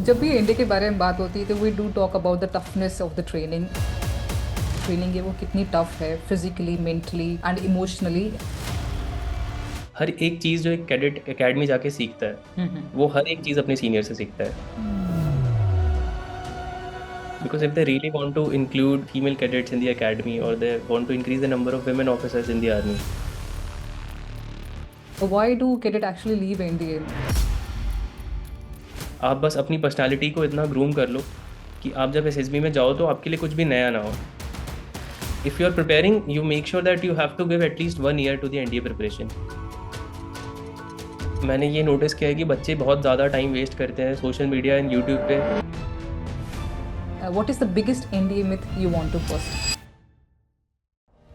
जब भी इंडिया के बारे में बात होती है तो we do talk about the toughness of the training. Training है वो कितनी टफ है फिजिकली, मेंटली एंड इमोशनली। हर एक चीज जो एक कैडेट एकेडमी जाके सीखता है वो हर एक चीज अपने सीनियर से सीखता है because if they really want to include female cadets in the academy or they want to increase the number of women officers in the army. Why do cadet actually leave India? आप बस अपनी personality को इतना groom कर लो कि आप जब SSB में जाओ तो आपके लिए कुछ भी नया ना हो. If you are preparing you make sure that you have to give at least 1 year to the NDA preparation. मैंने ये नोटिस किया है कि बच्चे बहुत ज़्यादा टाइम वेस्ट करते हैं सोशल मीडिया एंड यूट्यूब पे. What is the biggest NDA myth you want to bust?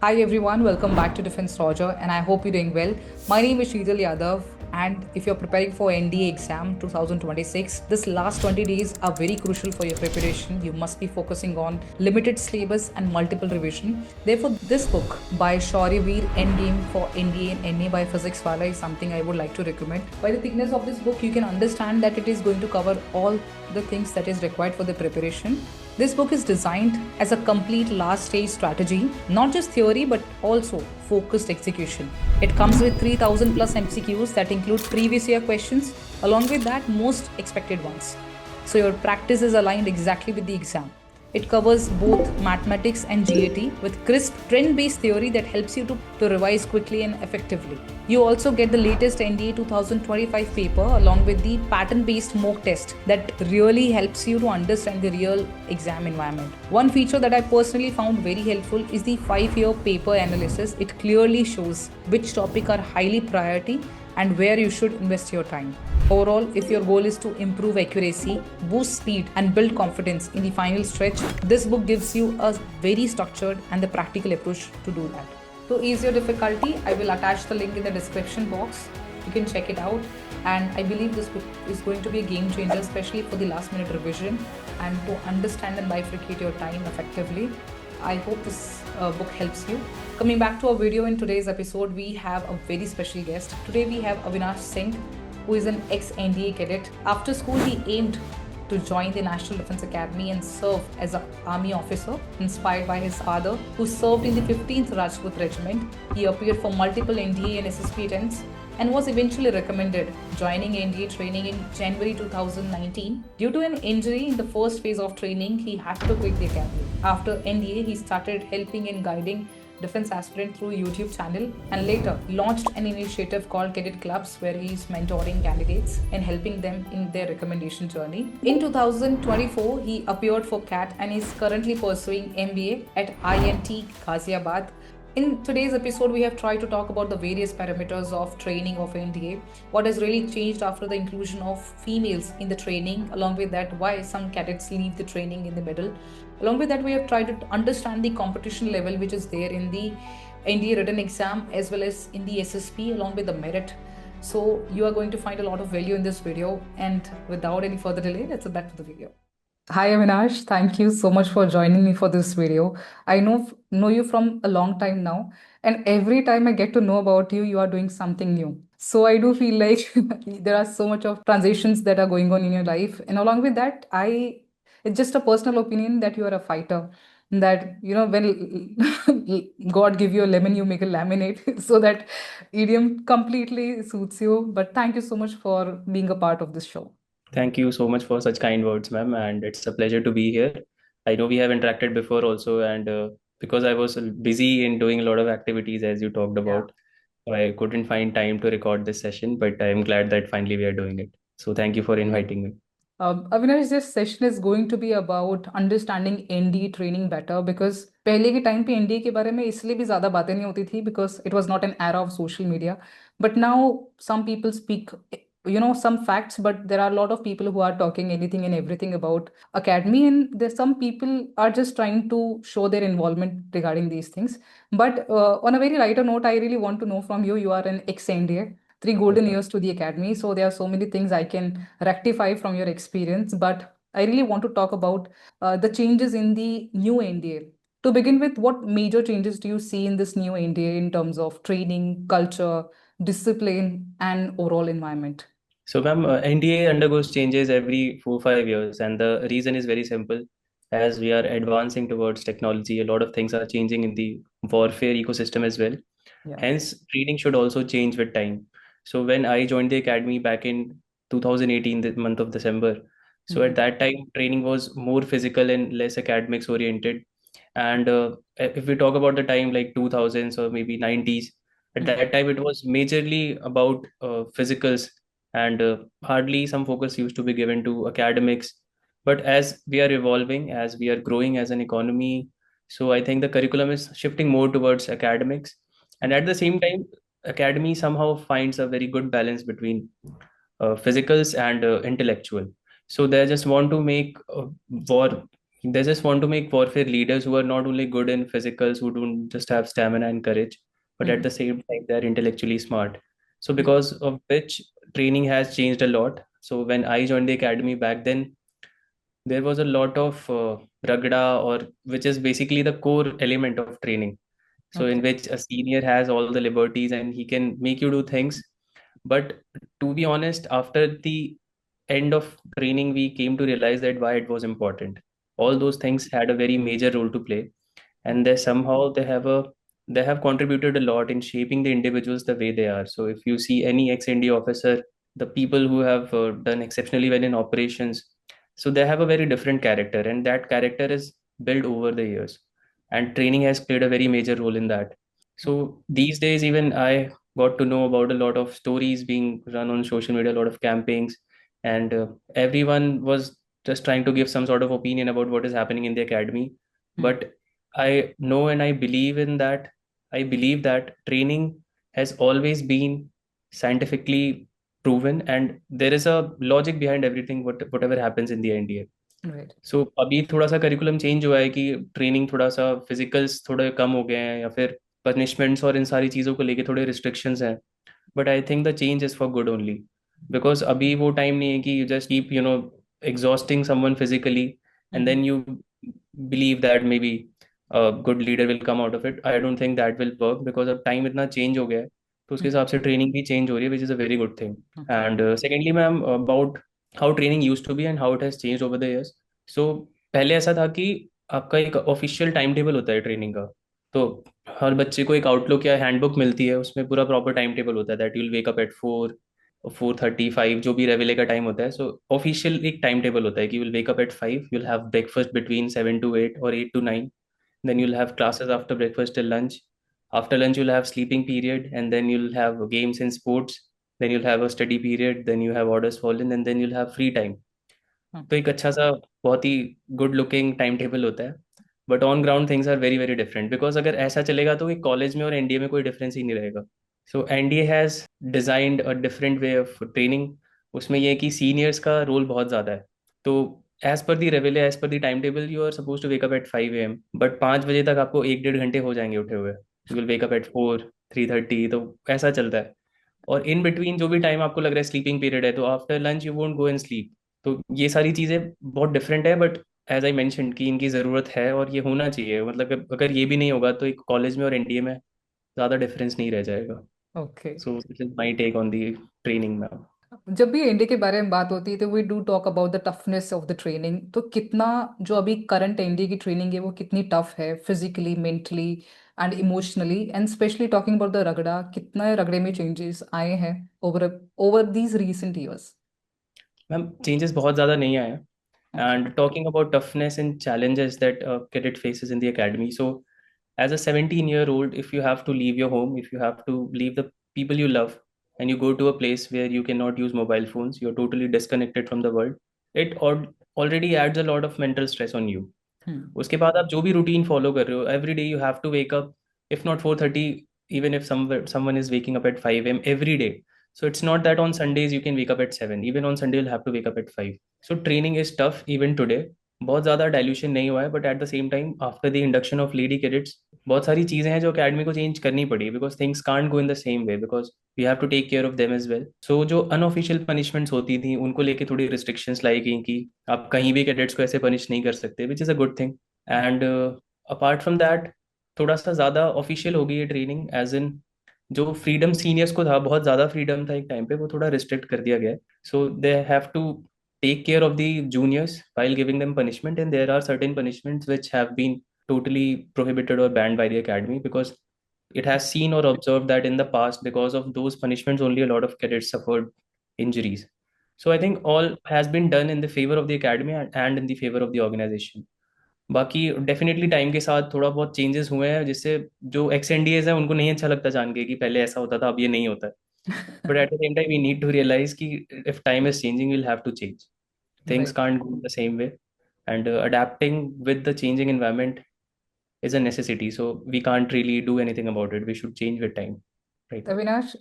Hi everyone, welcome back to Defense Roger, and I hope you're doing well. My name is Sheetal Yadav, and if you're preparing for NDA exam 2026, this last 20 days are very crucial for your preparation. You must be focusing on limited syllabus and multiple revision. Therefore, this book by Shaurya Veer, Endgame for NDA and NA by Physics Wala, is something I would like to recommend. By the thickness of this book, you can understand that it is going to cover all the things that is required for the preparation. This book is designed as a complete last stage strategy, not just theory but also focused execution. It comes with 3000 plus MCQs that include previous year questions, along with that, most expected ones. So your practice is aligned exactly with the exam. It covers both mathematics and GAT with crisp trend-based theory that helps you to revise quickly and effectively. You also get the latest NDA 2025 paper along with the pattern-based mock test that really helps you to understand the real exam environment. One feature that I personally found very helpful is the 5-year paper analysis. It clearly shows which topic are highly priority and where you should invest your time. Overall, if your goal is to improve accuracy, boost speed, and build confidence in the final stretch, this book gives you a very structured and the practical approach to do that. To ease your difficulty, I will attach the link in the description box. You can check it out. And I believe this book is going to be a game changer, especially for the last minute revision and to understand and bifurcate your time effectively. I hope this book helps you. Coming back to our video, in today's episode, we have a very special guest. Today we have Avinash Singh, who is an ex-NDA cadet. After school, he aimed to join the National Defence Academy and serve as an army officer, inspired by his father, who served in the 15th Rajput Regiment. He appeared for multiple NDA and SSP attempts and was eventually recommended joining NDA training in January 2019. Due to an injury in the first phase of training, he had to quit the academy. After NDA, he started helping and guiding defense aspirant through YouTube channel and later launched an initiative called Cadet Clubs where he is mentoring candidates and helping them in their recommendation journey. In 2024, he appeared for CAT and is currently pursuing MBA at INT Ghaziabad. In today's episode, we have tried to talk about the various parameters of training of NDA, what has really changed after the inclusion of females in the training, along with that, why some cadets leave the training in the middle. Along with that, we have tried to understand the competition level which is there in the NDA written exam as well as in the SSP, along with the merit. So you are going to find a lot of value in this video. And without any further delay, let's get back to the video. Hi Avinash, thank you so much for joining me for this video. I know you from a long time now, and every time I get to know about you, you are doing something new. So I do feel like there are so much of transitions that are going on in your life, and along with that, I it's just a personal opinion that you are a fighter. That when God give you a lemon, you make a laminate. So that idiom completely suits you. But thank you so much for being a part of this show. Thank you so much for such kind words, ma'am, and it's a pleasure to be here. I know we have interacted before also, and because I was busy in doing a lot of activities as you talked about, I couldn't find time to record this session, but I am glad that finally we are doing it. So thank you for inviting me. Avinash, this session is going to be about understanding ND training better because पहले के time पे ND के बारे में इसलिए भी ज़्यादा बातें नहीं होती थी because it was not an era of social media. But now some people speak, some facts, but there are a lot of people who are talking anything and everything about academy, and there's some people are just trying to show their involvement regarding these things. But on a very lighter note, I really want to know from you. You are an ex-NDA, 3 golden years to the academy. So there are so many things I can rectify from your experience. But I really want to talk about the changes in the new NDA. To begin with, what major changes do you see in this new NDA in terms of training, culture, discipline, and overall environment? So, ma'am, NDA undergoes changes every 4 5 years, and the reason is very simple. As we are advancing towards technology, a lot of things are changing in the warfare ecosystem as well. Yeah. Hence, training should also change with time. So, when I joined the academy back in 2018, the month of December, so Hmm. at that time, training was more physical and less academics oriented. And if we talk about the time like 2000s or maybe 90s, at Hmm. that time it was majorly about physicals, and hardly some focus used to be given to academics. But as we are evolving, as we are growing as an economy, so I think the curriculum is shifting more towards academics. And at Okay. the same time, academy somehow finds a very good balance between physicals and intellectual. So they just want to make war. They just want to make warfare leaders who are not only good in physicals, who don't just have stamina and courage, but at Hmm. the same time they are intellectually smart. So Yeah. because of which training has changed a lot. So when I joined the academy back then, there was a lot of ragda, or which is basically the core element of training. So in Okay. which a senior has all the liberties and he can make you do things. But to be honest, after the end of training, we came to realize that why it was important. All those things had a very major role to play, and they somehow they have contributed a lot in shaping the individuals the way they are. So if you see any ex-ND officer, the people who have done exceptionally well in operations, so they have a very different character, and that character is built over the years, and training has played a very major role in that. So these days, even I got to know about a lot of stories being run on social media, a lot of campaigns, and everyone was just trying to give some sort of opinion about what is happening in the academy. Hmm. But I know and I believe in that. I believe that training has always been scientifically proven, and there is a logic behind everything, whatever happens in the NDA. Right. सो अभी थोड़ा सा curriculum change हुआ है कि training थोड़ा सा physicals थोड़े कम हो गए हैं, या फिर पनिशमेंट्स और इन सारी चीज़ों को लेके थोड़े रिस्ट्रिक्शंस हैं. But I think the change is for good only, because अभी वो टाइम नहीं है कि you just keep exhausting someone physically, and Hmm. then you believe that maybe a good leader will come out of it. I don't think that will work, because अब time इतना change हो गया है, तो उसके Hmm. हिसाब से training भी चेंज हो रही है, which is a very good thing. Okay. And secondly ma'am, about how training use to be and how it has change over the years. So पहले ऐसा था कि आपका एक ऑफिशियल टाइम टेबल होता है ट्रेनिंग का. तो हर बच्चे को एक आउटलुक या हैंडबुक मिलती है, उसमें पूरा प्रॉपर टाइम टेबल होता है, that you'll wake up eight 4 4:35, जो भी रेवेले का टाइम होता है. सो ऑफिशियल एक टाइम टेबल होता है कि you'll wake up eight 5, you'll have breakfast between 7 to 8 और 8 to 9. Then you'll have classes after breakfast till lunch. After lunch, you'll have sleeping period, and then you'll have games and sports. Then you'll have a study period. Then you have orders fallen, and then you'll have free time. Hmm. तो एक अच्छा सा बहुत ही good looking time table होता है. But on ground things are very very different, because अगर ऐसा चलेगा तो कॉलेज में और एनडीए में कोई डिफरेंस ही नहीं रहेगा. So NDA has designed a different way of training. उसमें यह है कि सीनियर्स का रोल बहुत ज़्यादा है. तो एज पर दी रेवेले, एज पर the time table, you are suppose to wake up at 5 AM, but 5 बजे तक आपको 1 1.5 घंटे हो जाएंगे उठे हुए. यू विल वेकअप एट 4 3:30, तो ऐसा चलता है. और इन बिटवीन जो भी टाइम आपको लग रहा है स्लीपिंग पीरियड है, तो after lunch you won't go and sleep. तो ये सारी चीज़ें बहुत डिफरेंट है. बट एज आई मेंशन कि इनकी ज़रूरत है और ये होना चाहिए. मतलब कि अगर ये भी नहीं होगा तो एक कॉलेज में और एनडीए में ज़्यादा डिफरेंस नहीं रह जाएगा. Okay. So this is my take on the training ma'am. जब भी एनडीए के बारे में बात होती है तो we do talk about the toughness of the training. तो कितना जो अभी करंट एनडीए की ट्रेनिंग है वो कितनी टफ है physically, mentally and emotionally, and specially talking about the रगड़ा, कितना रगड़े में चेंजेस आए हैं over over these recent years? Ma'am changes बहुत ज़्यादा नहीं आए हैं. Okay. And talking about toughness and challenges that cadet faces in the academy. So, as a 17-year-old, if you have to leave your home, if you have to leave the people you love, and you go to a place where you cannot use mobile phones, you're totally disconnected from the world, it already adds a lot of mental stress on you. हम्म। उसके बाद आप जो भी routine follow कर रहे हो, every day you have to wake up, if not 4:30, even if someone is waking up at 5 a.m. every day. So it's not that on Sundays you can wake up at 7. Even on Sunday you'll have to wake up at 5. So training is tough even today. बहुत ज़्यादा dilution नहीं हुआ है, but at the same time after the induction of lady cadets बहुत सारी चीज़ें हैं जो अकेडमी को चेंज करनी पड़ी, because things can't go in the same way, because we have to take care of them as well. So जो unofficial punishments होती थी उनको लेके थोड़ी रिस्ट्रिक्शंस लाई गई कि आप कहीं भी कैडेट्स को ऐसे पनिश नहीं कर सकते, विच is a good thing. And apart from that, थोड़ा सा ज़्यादा ऑफिशियल हो गई है ट्रेनिंग, एज इन जो फ्रीडम सीनियर्स को था, बहुत ज़्यादा फ्रीडम था एक टाइम पे, वो थोड़ा रिस्ट्रिक्ट कर दिया गया है. So they have to take care of the juniors while giving them punishment, and there are certain punishments which have been totally prohibited or banned by the academy, because it has seen or observed that in the past, because of those punishments, only a lot of cadets suffered injuries. So I think all has been done in the favor of the academy and in the favor of the organization. बाकी definitely time के साथ थोड़ा बहुत changes हुए हैं, जिससे जो x N D as है उनको नहीं अच्छा लगता जान के कि पहले ऐसा होता था, अब ये नहीं होता है. But at the same time we need to realise कि if time is changing, will have to change. Things Right. can't go the same way, and adapting with the changing environment is a necessity, so we can't really do anything about it. We should change with time, right? Avinash,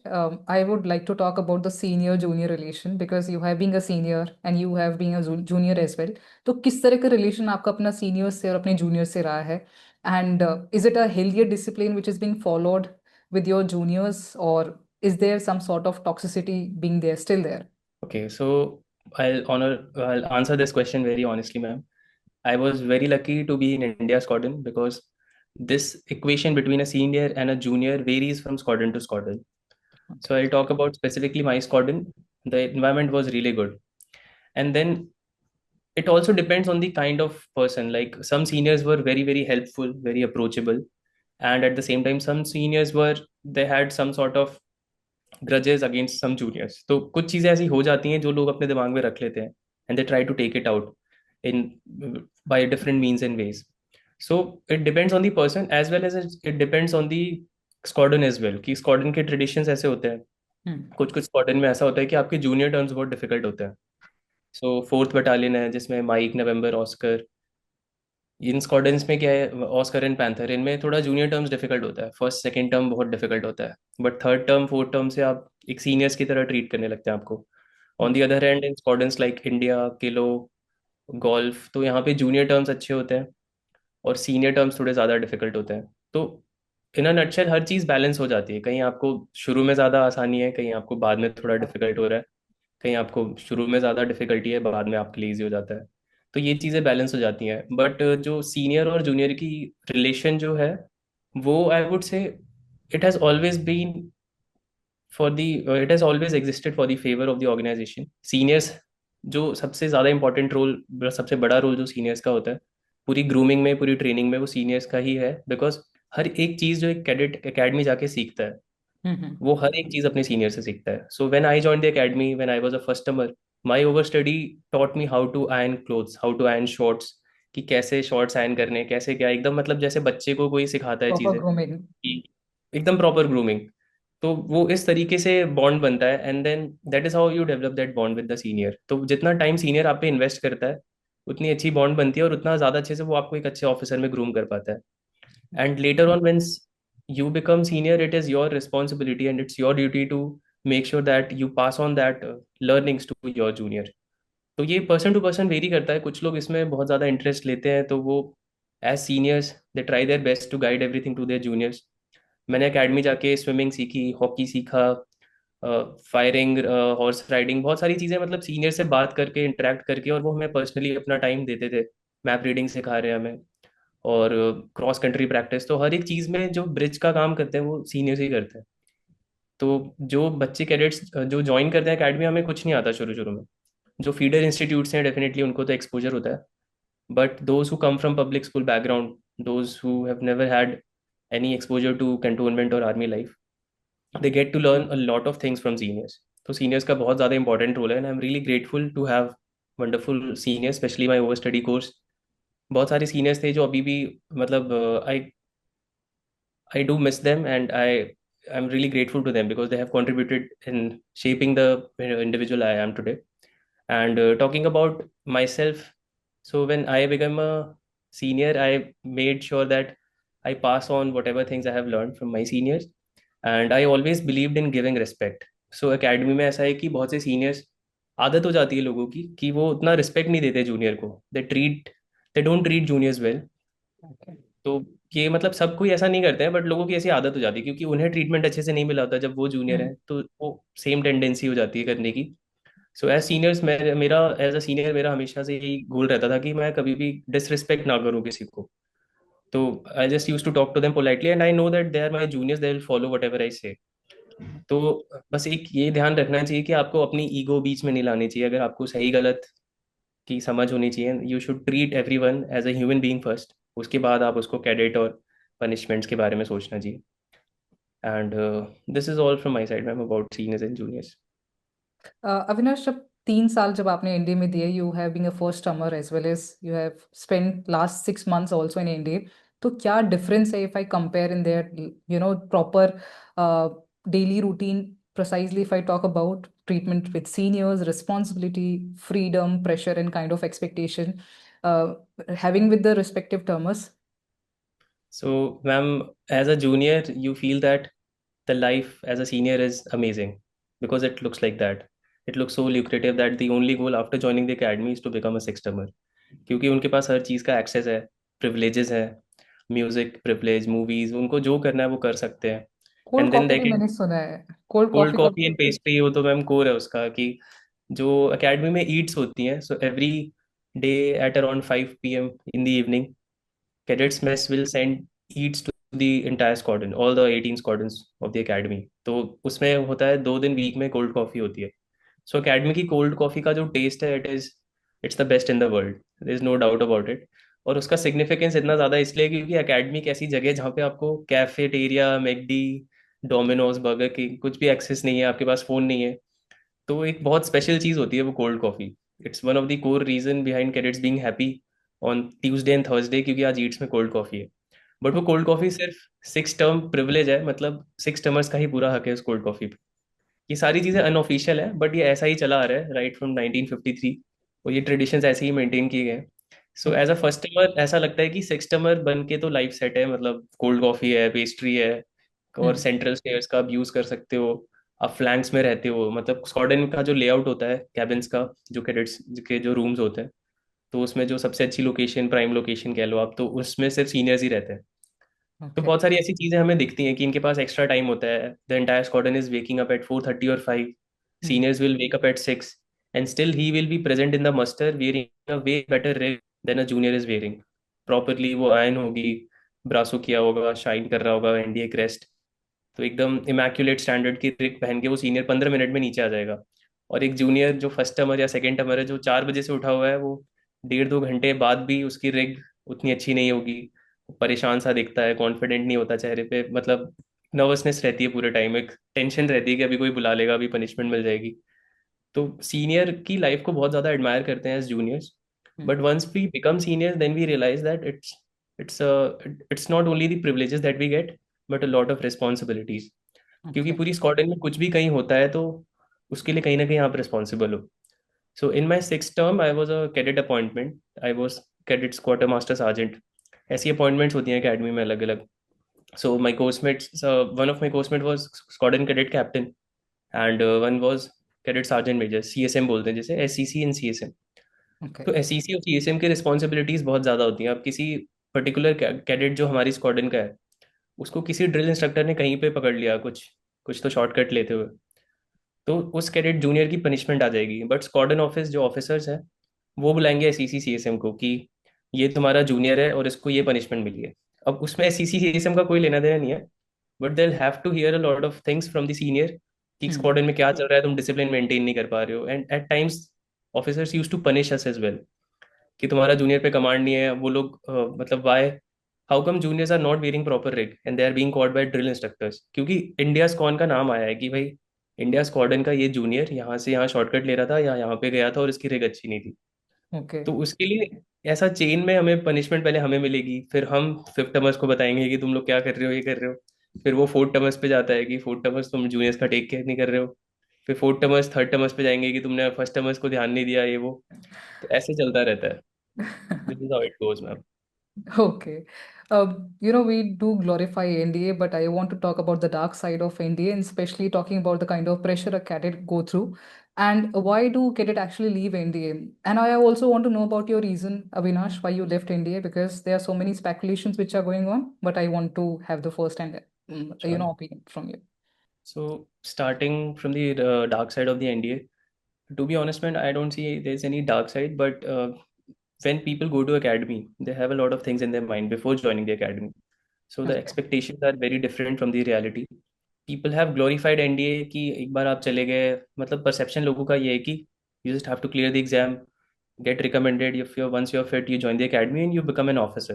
I would like to talk about the senior-junior relation because you have been a senior and you have been a junior as well. तो किस तरह का relation आपका अपना seniors से और अपने juniors से रहा है? And is it a healthier discipline which is being followed with your juniors, or is there some sort of toxicity being there still there? Okay, so I'll answer this question very honestly, ma'am. I was very lucky to be in India squadron, because this equation between a senior and a junior varies from squadron to squadron. So I'll talk about specifically my squadron. The environment was really good, and then it also depends on the kind of person. Like, some seniors were very very helpful, very approachable, and at the same time some seniors were, they had some sort of grudges against some juniors. तो कुछ चीजें ऐसी हो जाती हैं जो लोग अपने दिमाग में रख लेते हैं, and they try to take it out in by different means and ways. So it depends on the person, as well as it depends on the squadron as well, कि squadron के traditions ऐसे होते हैं. Hmm. कुछ कुछ squadron में ऐसा होता है कि आपके जूनियर टर्म्स बहुत डिफिकल्ट होते हैं. सो फोर्थ बटालियन है, जिसमें माइक, नवंबर, ऑस्कर, इन स्क्वाड्रंस में क्या है, ऑस्कर एंड पैंथर, इनमें थोड़ा जूनियर टर्म्स डिफिकल्ट होता है. फर्स्ट सेकंड टर्म बहुत डिफिकल्ट होता है, but third term fourth term से आप एक सीनियर्स की तरह ट्रीट करने लगते हैं आपको. On the other hand, in squadrons like India, kilo, golf, तो यहाँ पे जूनियर टर्म्स अच्छे होते हैं और सीनियर टर्म्स थोड़े ज़्यादा डिफिकल्ट होते हैं. तो इन a nutshell her cheese balance हो जाती है. कहीं आपको शुरू में ज़्यादा आसानी है, कहीं आपको बाद में थोड़ा डिफिकल्ट हो रहा है, कहीं आपको शुरू में ज़्यादा डिफिकल्टी है, बाद में आपके लिए ईजी हो जाता है. तो ये चीज़ें बैलेंस हो जाती हैं. बट जो सीनियर और जूनियर की रिलेशन जो है, वो I would say it has always been for the it has always existed for the favour of the organisation. Seniors, जो सबसे ज़्यादा इंपॉर्टेंट रोल, सबसे बड़ा रोल जो सीनियर्स का होता है पूरी ग्रूमिंग में, पूरी ट्रेनिंग में, वो सीनियर्स का ही है. बिकॉज हर एक चीज़ जो एक कैडेट एकेडमी जाके सीखता है, Hmm. वो हर एक चीज अपने सीनियर से सीखता है. So when I join the academy, when I was a first termer, my over study taught me how to iron clothes, how to iron shorts, कि कैसे शॉर्ट्स आयरन करने, कैसे क्या, एकदम मतलब जैसे बच्चे को कोई सिखाता है Proper चीजें, grooming. कि एकदम प्रॉपर ग्रूमिंग. तो वो इस तरीके से बॉन्ड बनता है, and then that is how you develop that bond with the senior. तो जितना टाइम सीनियर आप पे इन्वेस्ट करता है, उतनी अच्छी बॉन्ड बनती है, और उतना ज़्यादा अच्छे से वो आपको एक अच्छे ऑफिसर में ग्रूम कर पाता है. And later on, when you become senior, it is your responsibility and it's your duty to make sure that you pass on that learnings to your junior. तो ये पर्सन टू पर्सन वेरी करता है. कुछ लोग इसमें बहुत ज़्यादा interest लेते हैं, तो वो as seniors they try their best to guide everything to their juniors. मैंने एकेडमी जाके स्विमिंग सीखी, हॉकी सीखा, फायरिंग, हॉर्स राइडिंग, बहुत सारी चीज़ें, मतलब सीनियर से बात करके, इंटरेक्ट करके, और वो हमें पर्सनली अपना टाइम देते थे. मैप रीडिंग सिखा रहे हैं हमें, और क्रॉस कंट्री प्रैक्टिस, तो हर एक चीज़ में जो ब्रिज का काम करते हैं वो सीनियर्स ही करते हैं. तो जो बच्चे कैडेट्स जो ज्वाइन करते हैं एकेडमी, हमें कुछ नहीं आता शुरू शुरू में. जो फीडर इंस्टीट्यूट्स हैं, डेफिनेटली उनको तो एक्सपोजर होता है, but those who come from public school background, those who have never had any exposure to cantonment और army life, they get to learn a lot of things from seniors. तो seniors का बहुत ज़्यादा important role है, and I am really grateful to have wonderful seniors, specially my over study course. बहुत सारे seniors थे जो अभी भी, मतलब I do miss them, and I'm really grateful to them because they have contributed in shaping the individual I am today. And talking about myself, so when I became a senior, I made sure that I pass on whatever things I have learned from my seniors, and I always believed in giving respect. So academy में ऐसा है कि बहुत से seniors, आदत हो जाती है लोगों की कि वो उतना रिस्पेक्ट नहीं देते जूनियर को. They don't treat juniors well. Okay. तो ये मतलब सब कोई ऐसा नहीं करते हैं, बट लोगों की ऐसी आदत हो जाती है, क्योंकि उन्हें ट्रीटमेंट अच्छे से नहीं मिला होता जब वो जूनियर Hmm. है, तो वो सेम टेंडेंसी हो जाती है करने की. सो एज सीनियर्स, मेरा एज अ सीनियर मेरा हमेशा से यही गोल रहता था कि मैं कभी भी डिसरिस्पेक्ट ना करूँ किसी को. तो I just use to talk to them politely, and I know that they are my juniors, they will follow whatever I say. तो बस एक ये ध्यान रखना चाहिए कि आपको अपनी ईगो बीच में नहीं लानी चाहिए। अगर आपको सही गलत की समझ होनी चाहिए, you should treat everyone as a human being first, उसके बाद आप उसको कैडेट और पनिशमेंट्स के बारे में सोचना चाहिए। And this is all from my side ma'am about seniors and juniors. Avinash, जब 3 साल जब आपने एनडीए में दिए, you have been a first termer as well as you have spend last 6 months also in NDA, तो क्या डिफरेंस है if I compare in their proper daily routine, precisely if I talk about treatment with seniors, responsibility, freedom, pressure, and kind of expectation, uh, having with the respective termers? So, ma'am, as a junior, you feel that the life as a senior is amazing because it looks like that. It looks so lucrative that the only goal after joining the academy is to become a sixth termer. क्योंकि उनके पास हर चीज़ का access है, privileges है, music privilege, movies, उनको जो करना है वो कर सकते हैं। कोल्ड एंड देन कॉफी दे भी कैन मैंने सुना है, कोल्ड कोल्ड कॉफी का कॉफी एंड पेस्ट्री, वो तो मैम कोर है उसका कि जो एकेडमी में ईट्स होती हैं, so every day at around 5 p.m. in the evening, cadets mess will send eats to the entire squadron, all the 18 squadrons of the academy। तो उसमें होता है 2 दिन वीक में कोल्ड कॉफी होती है। सो एकेडमी की कोल्ड कॉफी का जो टेस्ट है, it's the best in the world, there is no doubt about it. और उसका सिग्निफिकेंस इतना ज़्यादा इसलिए क्योंकि एकेडमी एक ऐसी जगह है जहाँ पे आपको cafeteria, McD, Domino's, burger king कुछ भी एक्सेस नहीं है, आपके पास फ़ोन नहीं है। तो एक बहुत स्पेशल चीज़ होती है वो cold coffee. It's one of the core reason behind cadets being happy on Tuesday and Thursday, क्योंकि आज ईट्स में कोल्ड कॉफ़ी है। बट वो कोल्ड कॉफ़ी सिर्फ 6 टर्म प्रिविलेज है, मतलब 6 टर्मर्स का ही पूरा हक है उस कोल्ड कॉफ़ी पे। ये सारी चीज़ें अनऑफिशियल है, बट ये ऐसा ही चला आ रहा है राइट फ्रॉम 1953, और ये ट्रेडिशंस ऐसे ही मेंटेन किए गए हैं। सो एज अ फर्स्ट टर्मर ऐसा लगता है कि 6 टर्मर बन के तो लाइफ सेट है, मतलब कोल्ड कॉफ़ी है, पेस्ट्री है, और सेंट्रल स्टेयर्स का आप यूज़ कर सकते हो। आप फ्लैंक्स में रहते हो, मतलब स्क्वाड्रन का जो लेआउट होता है कैबिन्स का, जो कैडेट्स के जो रूम्स होते हैं, तो उसमें जो सबसे अच्छी लोकेशन, प्राइम लोकेशन कह लो आप, तो उसमें सिर्फ सीनियर्स ही रहते हैं। तो ओके। बहुत सारी ऐसी चीजें हमें दिखती हैं कि इनके पास एक्स्ट्रा टाइम होता है। The entire squadron is waking up at 4:30 और 5। Seniors will wake up at 6, and still he will be present in the muster wearing a way better rig than a junior is wearing. Properly वो iron होगी, Brasso किया होगा, shine कर रहा होगा NDA crest, तो एकदम इमैक्युलेट स्टैंडर्ड की रिग पहन के वो सीनियर 15 मिनट में नीचे आ जाएगा। और एक जूनियर जो फर्स्ट टर्मर या सेकंड टर्मर है, जो 4 बजे से उठा हुआ है, वो 1.5-2 घंटे बाद भी उसकी रिग उतनी अच्छी नहीं होगी, परेशान सा दिखता है, कॉन्फिडेंट नहीं होता चेहरे पे, मतलब नर्वसनेस रहती है पूरे टाइम, एक टेंशन रहती है कि अभी कोई बुला लेगा, अभी पनिशमेंट मिल जाएगी। तो सीनियर की लाइफ को बहुत ज़्यादा एडमायर करते हैं as juniors, but once we become seniors then we realize that it's it's not only the privileges that we get, but a lot of responsibilities. क्योंकि ओके। पूरी स्क्वाड्रन में कुछ भी कहीं होता है तो उसके लिए कहीं ना कहीं आप रिस्पॉन्सिबल हो। So in my six term I was a cadet appointment, I was cadets quartermaster sergeant. ऐसी अपॉइंटमेंट्स होती हैं अकेडमी में अलग अलग। So my coursemates, one of my coursemate was squadron cadet captain, and one was cadet sergeant major, CSM बोलते हैं जैसे, SCC and CSM। Okay. तो SCC और CSM की रिस्पॉन्सिबिलिटीज बहुत ज़्यादा होती हैं। अब किसी पर्टिकुलर कैडेट जो हमारी स्क्वाड्रन का है, उसको किसी ड्रिल इंस्ट्रक्टर ने कहीं पे पकड़ लिया, कुछ कुछ तो शॉर्टकट लेते हुए, तो उस कैडेट जूनियर की पनिशमेंट आ जाएगी। बट स्क्वाड्रन ऑफिस जो ऑफिसर्स हैं, वो बुलाएंगे SCC CSM को कि ये तुम्हारा जूनियर है और इसको ये पनिशमेंट मिली है। अब उसमें SCC CSM का कोई लेना देना नहीं है, but they have to hear a lot of things from the senior कि स्क्वाड्रन में क्या चल रहा है, तुम डिसिप्लिन मेंटेन नहीं कर पा रहे हो। And at times officers use to punish us as well, कि तुम्हारा जूनियर पे कमांड नहीं है। वो लोग मतलब why, how come juniors are not wearing proper rig and they are being caught by drill instructors, क्योंकि इंडिया स्क्वान का नाम आया है कि भाई इंडिया स्क्वाड्रन का ये जूनियर यहाँ से यहाँ शॉर्टकट ले रहा था या यहाँ पे गया था और इसकी रिग अच्छी नहीं थी। ओके। तो उसके लिए ऐसा चेन में हमें पनिशमेंट, पहले हमें मिलेगी, फिर हम फिफ्थ टर्मर्स को बताएंगे कि तुम लोग क्या कर रहे हो, ये कर रहे हो। फिर वो फोर्थ टर्मर्स पे जाता है कि फोर्थ टर्मर्स तुम जूनियर्स का टेक केयर नहीं कर रहे हो। फिर फोर्थ टर्मर्स थर्ड टर्मर्स पे जाएंगे कि तुमने फर्स्ट टर्मर्स को ध्यान नहीं दिया, ये वो। तो ऐसे चलता रहता है। This is how it goes ma'am. Okay. We do glorify NDA, but I want to talk about the dark side of NDA, and especially talking about the kind of pressure a cadet go through, and why do cadet actually leave NDA? And I also want to know about your reason, Avinash, why you left NDA, because there are so many speculations which are going on, but I want to have the first hand, Sure. opinion from you. So starting from the dark side of the NDA, to be honest, man, I don't see there's any dark side. But when people go to academy, they have a lot of things in their mind before joining the academy. So the Okay. expectations are very different from the reality. People have glorified NDA कि एक बार आप चले गए, मतलब perception लोगों का ये है कि you just have to clear the exam, get recommended, if you're once you're fit you join the academy and you become an officer.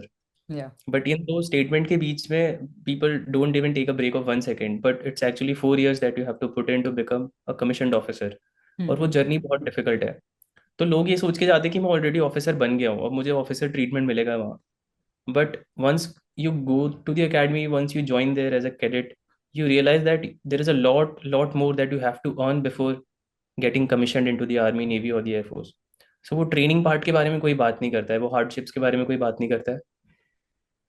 Yeah. But इन दो स्टेटमेंट के बीच में people don't even take a break of 1 second, but it's actually 4 years that you have to put in to become a commissioned officer. और वो Mm-hmm. Journey बहुत difficult है। तो लोग ये सोच के जाते हैं कि मैं ऑलरेडी ऑफिसर बन गया हूँ, अब मुझे ऑफिसर ट्रीटमेंट मिलेगा वहाँ। But once you go to the academy, once you join there as a cadet, you realize that there is a lot more that you have to earn before getting commissioned into the army, navy or the air force. So वो training part के बारे में कोई बात नहीं करता है, वो हार्डशिप्स के बारे में कोई बात नहीं करता है,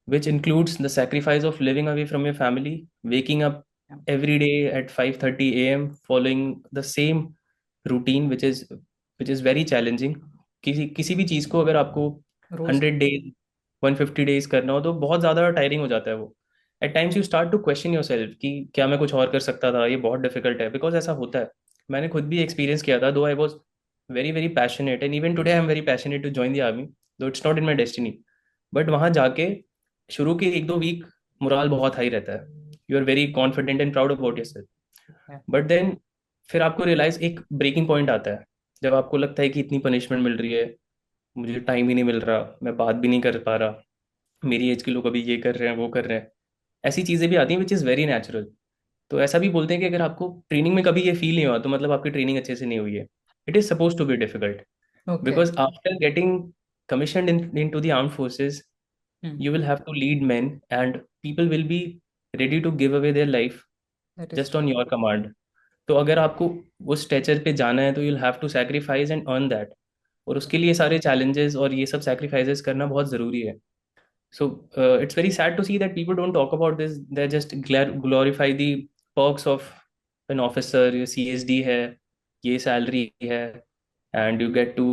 which includes the sacrifice of living away from your family, waking up Yeah. every day at 5:30 a.m., following the same routine, which is very challenging. किसी किसी भी चीज़ को अगर आपको रोज। 100 डेज 150 डेज करना हो तो बहुत ज़्यादा टायरिंग हो जाता है वो। At times you start to question yourself कि क्या मैं कुछ और कर सकता था, ये बहुत डिफिकल्ट है, बिकॉज ऐसा होता है। मैंने खुद भी एक्सपीरियंस किया था, though I was very very passionate and even today I am very passionate to join the army, though it's not in my destiny. But वहाँ जाके शुरू के 1-2 वीक मोराल बहुत हाई रहता है, you are very confident and proud about yourself. Yeah. But then फिर आपको realise एक ब्रेकिंग पॉइंट आता है, जब आपको लगता है कि इतनी पनिशमेंट मिल रही है, मुझे टाइम ही नहीं मिल रहा, मैं बात भी नहीं कर पा रहा, मेरी एज के लोग अभी ये कर रहे हैं वो कर रहे हैं, ऐसी चीज़ें भी आती हैं विच इज़ वेरी नेचुरल। तो ऐसा भी बोलते हैं कि अगर आपको ट्रेनिंग में कभी ये फील नहीं हुआ तो मतलब आपकी ट्रेनिंग अच्छे से नहीं हुई है। It is suppose to be difficult, Okay. Because after getting commissioned into the armed forces, Hmm. you will have to lead men and people will be ready to give away their life That is just true. on your command. तो अगर आपको उस stretcher पे जाना है तो you'll have to sacrifice and earn that, और उसके लिए सारे challenges और ये सब sacrifices करना बहुत ज़रूरी है। So it's very sad to see that people don't talk about this. They just glorify the perks of an officer. ये CSD है, ये salary है, and you get to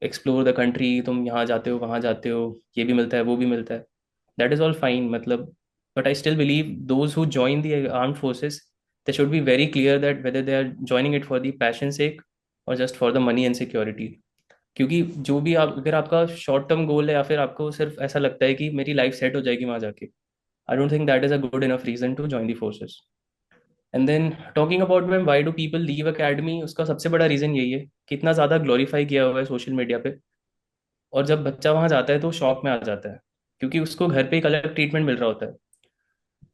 explore the country. तुम यहाँ जाते हो वहाँ जाते हो, ये भी मिलता है वो भी मिलता है। That is all fine, मतलब, but I still believe those who join the armed forces, they should be very clear that whether they are joining it for the passion sake or just for the money and security. क्योंकि जो भी आप, अगर आपका short term goal है या फिर आपको सिर्फ ऐसा लगता है कि मेरी लाइफ सेट हो जाएगी वहां जाके, I don't think that is a good enough reason to join the forces. And then talking about ma'am why do people leave academy, उसका सबसे बड़ा रीजन यही है कि इतना ज़्यादा ग्लोरीफाई किया हुआ है सोशल मीडिया पे, और जब बच्चा वहां जाता है तो शॉक में आ जाता है, क्योंकि उसको घर पे एक अलग ट्रीटमेंट मिल रहा होता है,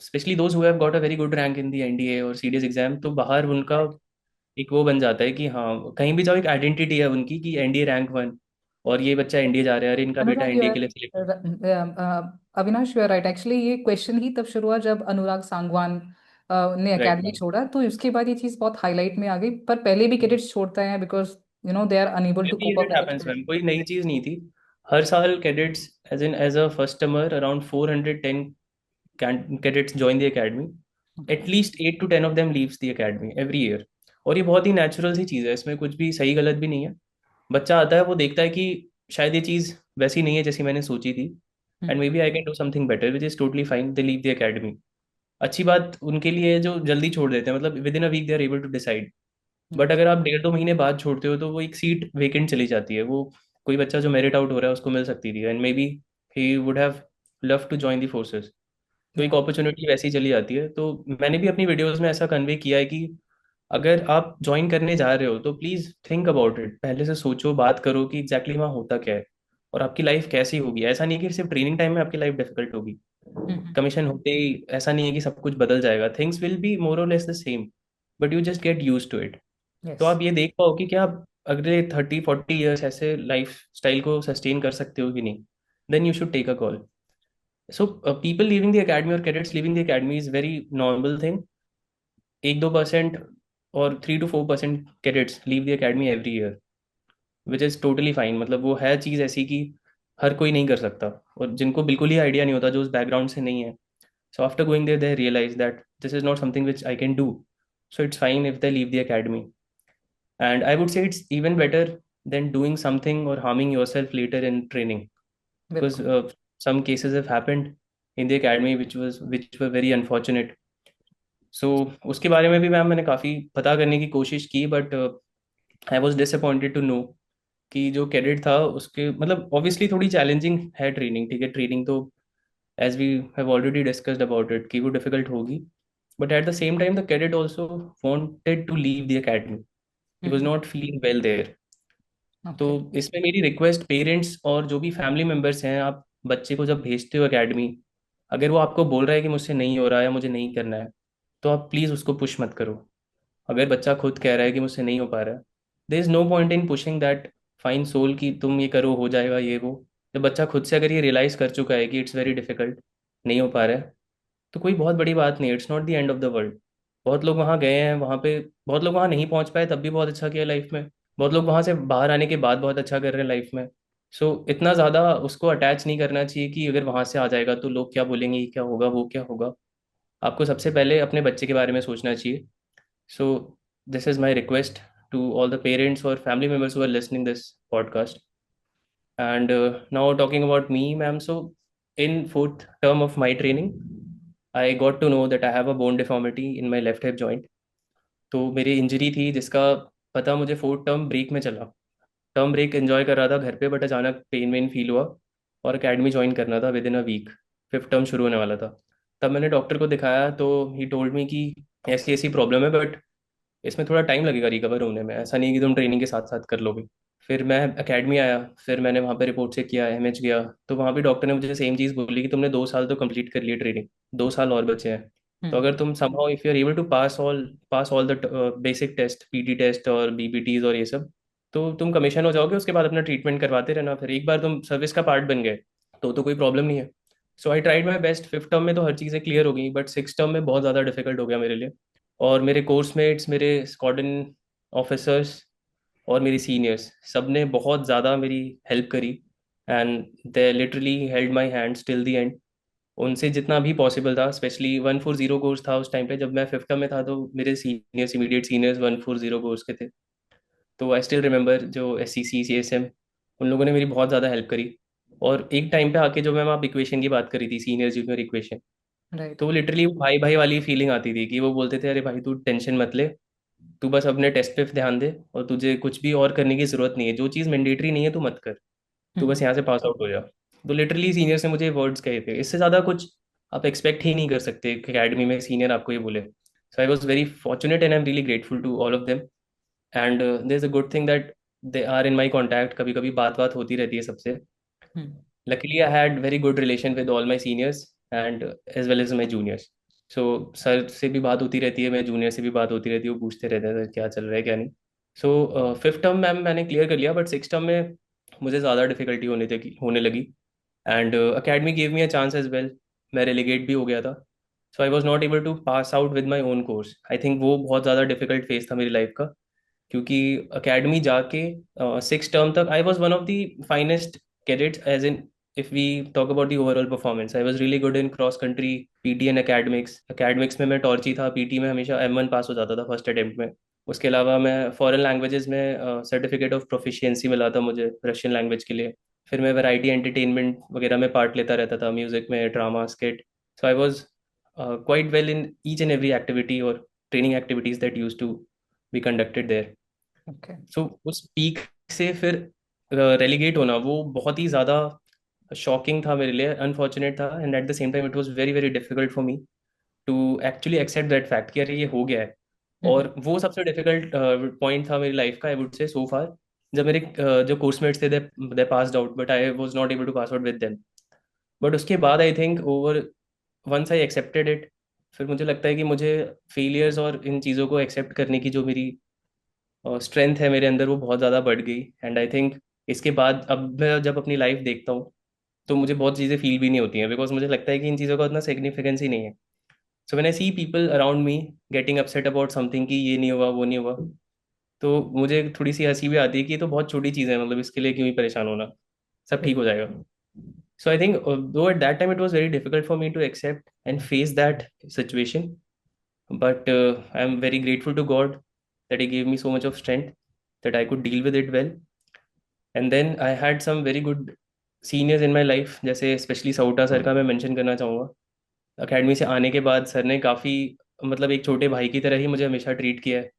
specially those who have got a very good rank in the NDA और सीडीएस एग्जाम। तो बाहर उनका एक वो बन जाता है कि हाँ कहीं भी जाओ एक आइडेंटिटी है उनकी कि एनडीए रैंक 1, और ये बच्चा एनडीए जा रहा है, अरे इनका बेटा अनुराग, यू एनडीए के लिए select. R Avinash, you are right. Actually ये क्वेश्चन ही तब शुरू हुआ जब अनुराग सांगवान ने राइट एकेडमी मैम। छोड़ा, तो उसके बाद ये चीज़ बहुत हाईलाइट में आ गई। पर पहले भी कैडेट्स छोड़ते हैं because they are unable to every cope year up it with the happens ma'am, pressure. कोई नई चीज नहीं थी। हर साल cadets as a first termer around 410 cadets join the academy. Okay. At least 8 to 10 of them leaves the academy every year. और ये बहुत ही नेचुरल सी चीज़ है, इसमें कुछ भी सही गलत भी नहीं है। बच्चा आता है, वो देखता है कि शायद ये चीज़ वैसी नहीं है जैसी मैंने सोची थी, and maybe I can do something better, which is totally fine, they leave the academy. अच्छी बात उनके लिए है जो जल्दी छोड़ देते हैं, मतलब within a week they are able to decide. But अगर आप 1.5-2 महीने बाद छोड़ते हो तो वो एक सीट वेकेंट चली जाती है, वो कोई बच्चा जो मेरिट आउट हो रहा है उसको मिल सकती थी, and maybe he would have love to join the forces. तो एक या। अपॉर्चुनिटी वैसी चली जाती है। तो मैंने भी अपनी वीडियोस में ऐसा कन्वे किया है कि अगर आप ज्वाइन करने जा रहे हो तो प्लीज़ थिंक अबाउट इट, पहले से सोचो, बात करो कि एग्जैक्टली वहाँ होता क्या है और आपकी लाइफ कैसी होगी। ऐसा नहीं है कि सिर्फ ट्रेनिंग टाइम में आपकी लाइफ डिफिकल्ट होगी, कमीशन होते ही ऐसा नहीं है कि सब कुछ बदल जाएगा, थिंग्स विल बी मोर और less the same, but you just get use to it. तो यस। आप ये देख पाओ कि क्या आप अगले 30-40 ईयर्स ऐसे लाइफ स्टाइल को सस्टेन कर सकते हो कि नहीं, then you should take a call. So people leaving the academy or cadets leaving the academy is very normal thing. 1-2% और 3 to 4% cadets leave the academy every year, which is totally fine। मतलब वो है चीज़ ऐसी कि हर कोई नहीं कर सकता, और जिनको बिल्कुल ही आइडिया नहीं होता, जो उस बैकग्राउंड से नहीं है, so after going there they realize that this is not something which I can do, so it's fine if they leave the academy. And I would say it's even better than doing something or harming yourself later in training, because बिल्कुल। some cases have happened in the academy which were very unfortunate. सो उसके बारे में भी ma'am मैंने काफ़ी पता करने की कोशिश की, but I was disappointed to know कि जो कैडेट था उसके, मतलब ऑब्वियसली थोड़ी चैलेंजिंग है ट्रेनिंग, ठीक है, ट्रेनिंग तो as we have already discussed about it कि वो डिफिकल्ट होगी। But at the same time, the cadet also wanted to leave the academy. He was Mhm. not feeling well there. तो Okay. इसमें मेरी request parents और जो भी family members हैं, आप बच्चे को जब भेजते हो एकेडमी, अगर वो आपको बोल रहा है कि मुझसे नहीं हो रहा है, मुझे नहीं करना है, तो आप प्लीज़ उसको पुश मत करो। अगर बच्चा खुद कह रहा है कि मुझसे नहीं हो पा रहा है, there is no point in pushing that fine soul कि तुम ये करो, हो जाएगा ये वो। जब बच्चा खुद से अगर ये रियलाइज़ कर चुका है कि इट्स वेरी डिफिकल्ट, नहीं हो पा रहा है, तो कोई बहुत बड़ी बात नहीं, it's not the end of the world. बहुत लोग वहाँ गए हैं, वहाँ पे बहुत लोग वहाँ नहीं पहुँच पाए तब भी बहुत अच्छा किया लाइफ में। बहुत लोग वहाँ से बाहर आने के बाद बहुत अच्छा कर रहे हैं लाइफ में। सो इतना ज़्यादा उसको अटैच नहीं करना चाहिए कि अगर वहाँ से आ जाएगा तो लोग क्या बोलेंगे, ये क्या होगा, वो क्या होगा। आपको सबसे पहले अपने बच्चे के बारे में सोचना चाहिए। So this is my request to all the parents और family members who are listening this podcast. And now talking about me, ma'am. So in fourth term of my training, I got to know that I have a bone deformity in my left hip joint. तो मेरी injury थी जिसका पता मुझे fourth term break में चला। Term break enjoy कर रहा था घर पे, बट अचानक पेन वेन फील हुआ और अकेडमी ज्वाइन करना था within a week. Fifth term शुरू होने वाला था। तब मैंने डॉक्टर को दिखाया तो ही टोल्ड मी कि ऐसी ऐसी प्रॉब्लम है, बट इसमें थोड़ा टाइम लगेगा रिकवर होने में, ऐसा नहीं है कि तुम ट्रेनिंग के साथ साथ कर लोगे। फिर मैं एकेडमी आया, फिर मैंने वहाँ पे रिपोर्ट चेक किया, एमएच गया। तो वहाँ भी डॉक्टर ने मुझे सेम चीज़ बोली कि तुमने 2 साल तो कंप्लीट कर लिए ट्रेनिंग, 2 साल और बचे हैं। तो Hmm. अगर तुम somehow if you are able to pass all the basic test, PT test और बीपीटीज और ये सब, तो तुम कमीशन हो जाओगे। उसके बाद अपना ट्रीटमेंट करवाते रहना, फिर एक बार तुम सर्विस का पार्ट बन गए तो कोई प्रॉब्लम नहीं है। So I tried my best. Fifth term में तो हर चीज़ें क्लियर हो गई, बट सिक्स टर्म में बहुत ज़्यादा डिफिकल्ट हो गया मेरे लिए। और मेरे कोर्समेट्स, मेरे स्क्वाड्रन ऑफिसर्स और मेरी सीनियर्स, सब ने बहुत ज़्यादा मेरी हेल्प करी। And they literally held my hands till the end. उनसे जितना भी पॉसिबल था, स्पेशली 140 कोर्स था उस टाइम पे जब मैं फिफ्थ में था, तो मेरे सीनियर्स, इमीडिएट सीनियर्स 140 कोर्स के थे। तो आई स्टिल रिमेंबर जो SCC CSM, उन लोगों ने मेरी बहुत ज़्यादा हेल्प करी। और एक टाइम पे आके जो मैम आप इक्वेशन की बात करी थी, सीनियर जूनियर इक्वेशन, Right. तो लिटरली भाई भाई वाली फीलिंग आती थी कि वो बोलते थे, अरे भाई तू टेंशन मत ले, तू बस अपने टेस्ट पे ध्यान दे और तुझे कुछ भी और करने की ज़रूरत नहीं है, जो चीज़ मैंडेटरी नहीं है तू मत कर, तू बस Hmm. यहाँ से पास आउट हो जा। तो लिटरली सीनियर से मुझे वर्ड्स कहे थे, इससे ज़्यादा कुछ आप एक्सपेक्ट ही नहीं कर सकते अकेडमी में सीनियर आपको ये बोले। So I was very fortunate and I am really grateful to all of them. And there is a good thing that they are in my contact, कभी कभी बात बात होती रहती है सबसे। Hmm. Luckily, I had very good relation with all my seniors and as well as my juniors. So sir से भी बात होती रहती है, मैं जूनियर से भी बात होती रहती है, वो पूछते रहते हैं "सर, क्या चल रहा है क्या नहीं"। सो फिफ्थ टर्म मैम मैंने क्लियर कर लिया, बट सिक्स टर्म में मुझे ज़्यादा डिफिकल्टी होने लगी। And academy gave me a chance as well. मैं रेलीगेट भी हो गया था। So I was not able to pass out with my own course. I think वो बहुत ज़्यादा डिफिकल्ट फेज था मेरी लाइफ का, क्योंकि अकेडमी जाके सिक्स टर्म तक I was one of the finest cadets, as in if we talk about the overall performance, I was really good in cross country, PT and academics में मैं torch ही था, PT में हमेशा M1 पास हो जाता था first attempt में। उसके अलावा मैं फॉरेन लैंग्वेजेस में सर्टिफिकेट ऑफ प्रोफिशिएंसी मिला था मुझे रशियन लैंग्वेज के लिए। फिर मैं वैरायटी एंटरटेनमेंट वगैरह में पार्ट लेता रहता था, म्यूजिक में, drama, skit. So I was quite well in each and every activity और training activities that use to be conducted there. Okay. So उस पीक से फिर रेलीगेट होना वो बहुत ही ज़्यादा शॉकिंग था मेरे लिए, अनफॉर्चुनेट था, and at the same time it was very very difficult for me to actually accept that fact कि अरे ये हो गया है। Mhm. और वो सबसे डिफिकल्ट पॉइंट था मेरी लाइफ का, आई वुड से सो फार, जब मेरे जो कोर्समेट्स थे they passed out but I was not able to pass out with them. But उसके बाद I think over once I accepted it, फिर मुझे लगता है कि मुझे फेलियर्स और इन चीज़ों को एक्सेप्ट करने की जो मेरी स्ट्रेंथ है मेरे अंदर, वो बहुत ज़्यादा बढ़ गई। एंड आई थिंक इसके बाद अब मैं जब अपनी लाइफ देखता हूँ तो मुझे बहुत चीज़ें फील भी नहीं होती हैं, बिकॉज मुझे लगता है कि इन चीज़ों का उतना सिग्निफिकेंस ही नहीं है। So when I see people around me getting upset about something कि ये नहीं हुआ वो नहीं हुआ, तो मुझे थोड़ी सी हंसी भी आती है कि ये तो बहुत छोटी चीज़ है, मतलब इसके लिए क्यों ही परेशान होना, सब ठीक हो जाएगा। So I think though at that time it was very difficult for me to accept and face that situation, but I'm very grateful to God that He gave me so much of strength that I could deal with it well. And then I had some very good seniors in my life, जैसे specially सऊटा sir का मैं mention करना चाहूँगा। Academy से आने के बाद sir ने काफ़ी, मतलब एक छोटे भाई की तरह ही मुझे हमेशा ट्रीट किया है।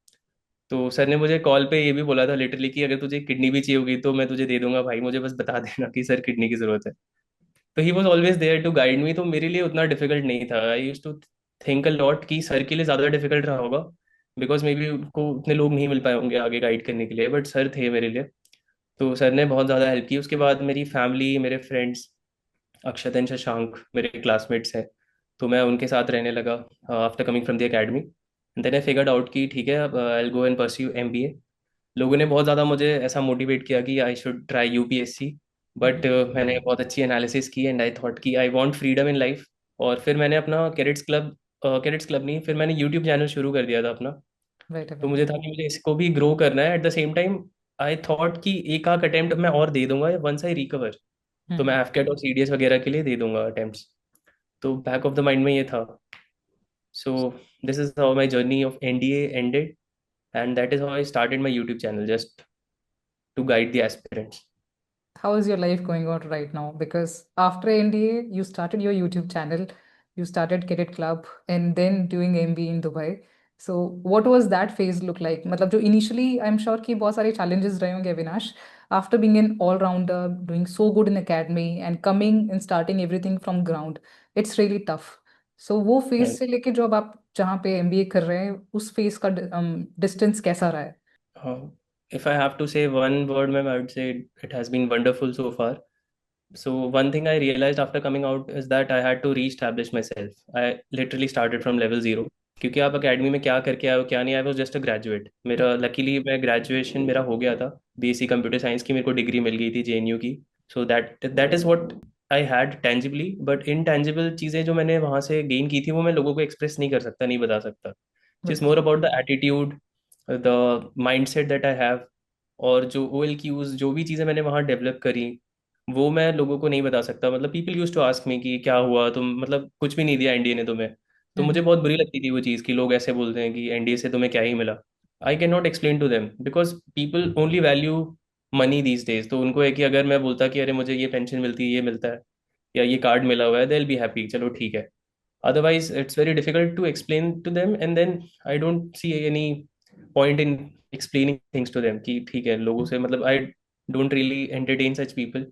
तो सर ने मुझे कॉल पे ये भी बोला था लिटरली कि अगर तुझे किडनी भी चाहिए होगी तो मैं तुझे दे दूंगा भाई, मुझे बस बता देना कि सर किडनी की ज़रूरत है। तो he was always there to guide me. तो मेरे लिए उतना डिफिकल्ट नहीं था। I use to think a lot कि सर के लिए ज़्यादा डिफिकल्ट रहा होगा, बिकॉज मे बी उनको उतने लोग नहीं मिल पाए होंगे आगे गाइड करने के लिए, बट सर थे मेरे लिए। तो सर ने बहुत ज़्यादा हेल्प की। उसके बाद मेरी फैमिली, मेरे फ्रेंड्स, अक्षत एंड शशांक मेरे क्लासमेट्स हैं, तो मैं उनके साथ रहने लगा after coming from the academy. Then I figured out कि ठीक है, अब I will go and pursue MBA. लोगों ने बहुत ज़्यादा मुझे ऐसा मोटिवेट किया कि I should try UPSC, but मैंने बहुत अच्छी एनालिसिस की एंड आई थॉट कि I want freedom in life. और फिर मैंने अपना कैडेट्स क्लब नहीं, फिर मैंने यूट्यूब चैनल शुरू कर दिया था अपना। राइट तो अविनाश। मुझे था कि मुझे इसको भी ग्रो करना है। Eight the same time I thought कि एक आध अटेम्प्ट मैं और दे दूंगा वंस आई रिकवर, तो मैं एफकेट और सीडीएस वगैरह के लिए दे दूंगा अटेम्प्ट्स। तो बैक ऑफ द माइंड में ये था। So this is how my journey of NDA ended, and that is how I started my YouTube channel, just to guide the aspirants. How is your life going on right now? Because after NDA, you started your YouTube channel, you started Cadet Club, and then doing MBA in Dubai. So, what was that phase look like? मतलब जो initially, I'm sure कि बहुत सारे challenges रहे होंगे Avinash. After being an all-rounder, doing so good in academy, and coming and starting everything from ground, it's really tough. So, वो phase And से लेके जो अब आप जहाँ पे MBA कर रहे हैं, उस phase का distance कैसा रहा है? if I have to say one word, ma'am, I would say it has been wonderful so far. So one thing I realized after coming out is that I had to re-establish myself. I literally started from level zero. क्योंकि आप academy में क्या करके आए हो क्या नहीं, I was just a graduate. मेरा लकीली मैं ग्रेजुएशन मेरा हो गया था, बीएससी कंप्यूटर साइंस की मेरे को डिग्री मिल गई थी जेएनयू की। So that is what I had tangibly, but intangible चीज़ें जो मैंने वहाँ से गेन की थी वो मैं लोगों को एक्सप्रेस नहीं कर सकता, नहीं बता सकता। इट इज़ बिल्कुल। More about the attitude, the mind set that I have, और जो ओ एल क्यूज जो भी चीज़ें मैंने वहाँ डेवलप करी वो मैं लोगों को नहीं बता सकता। मतलब people use to ask me कि क्या हुआ, तुम मतलब कुछ भी नहीं दिया एनडीए ने तुम्हें। तो मुझे हम्म। बहुत बुरी लगती थी वो चीज़ कि लोग ऐसे बोलते हैं कि एनडीए से तुम्हें क्या ही मिला। I can not explain to them because people only value money these days. तो उनको है कि अगर मैं बोलता कि अरे मुझे ये पेंशन मिलती है, ये मिलता है, या ये कार्ड मिला हुआ है, दे विल बी हैप्पी, चलो ठीक है। Otherwise, it's very difficult to explain to them, and then I don't see any point in explaining things to them कि ठीक है लोगों से मतलब I don't really entertain such people.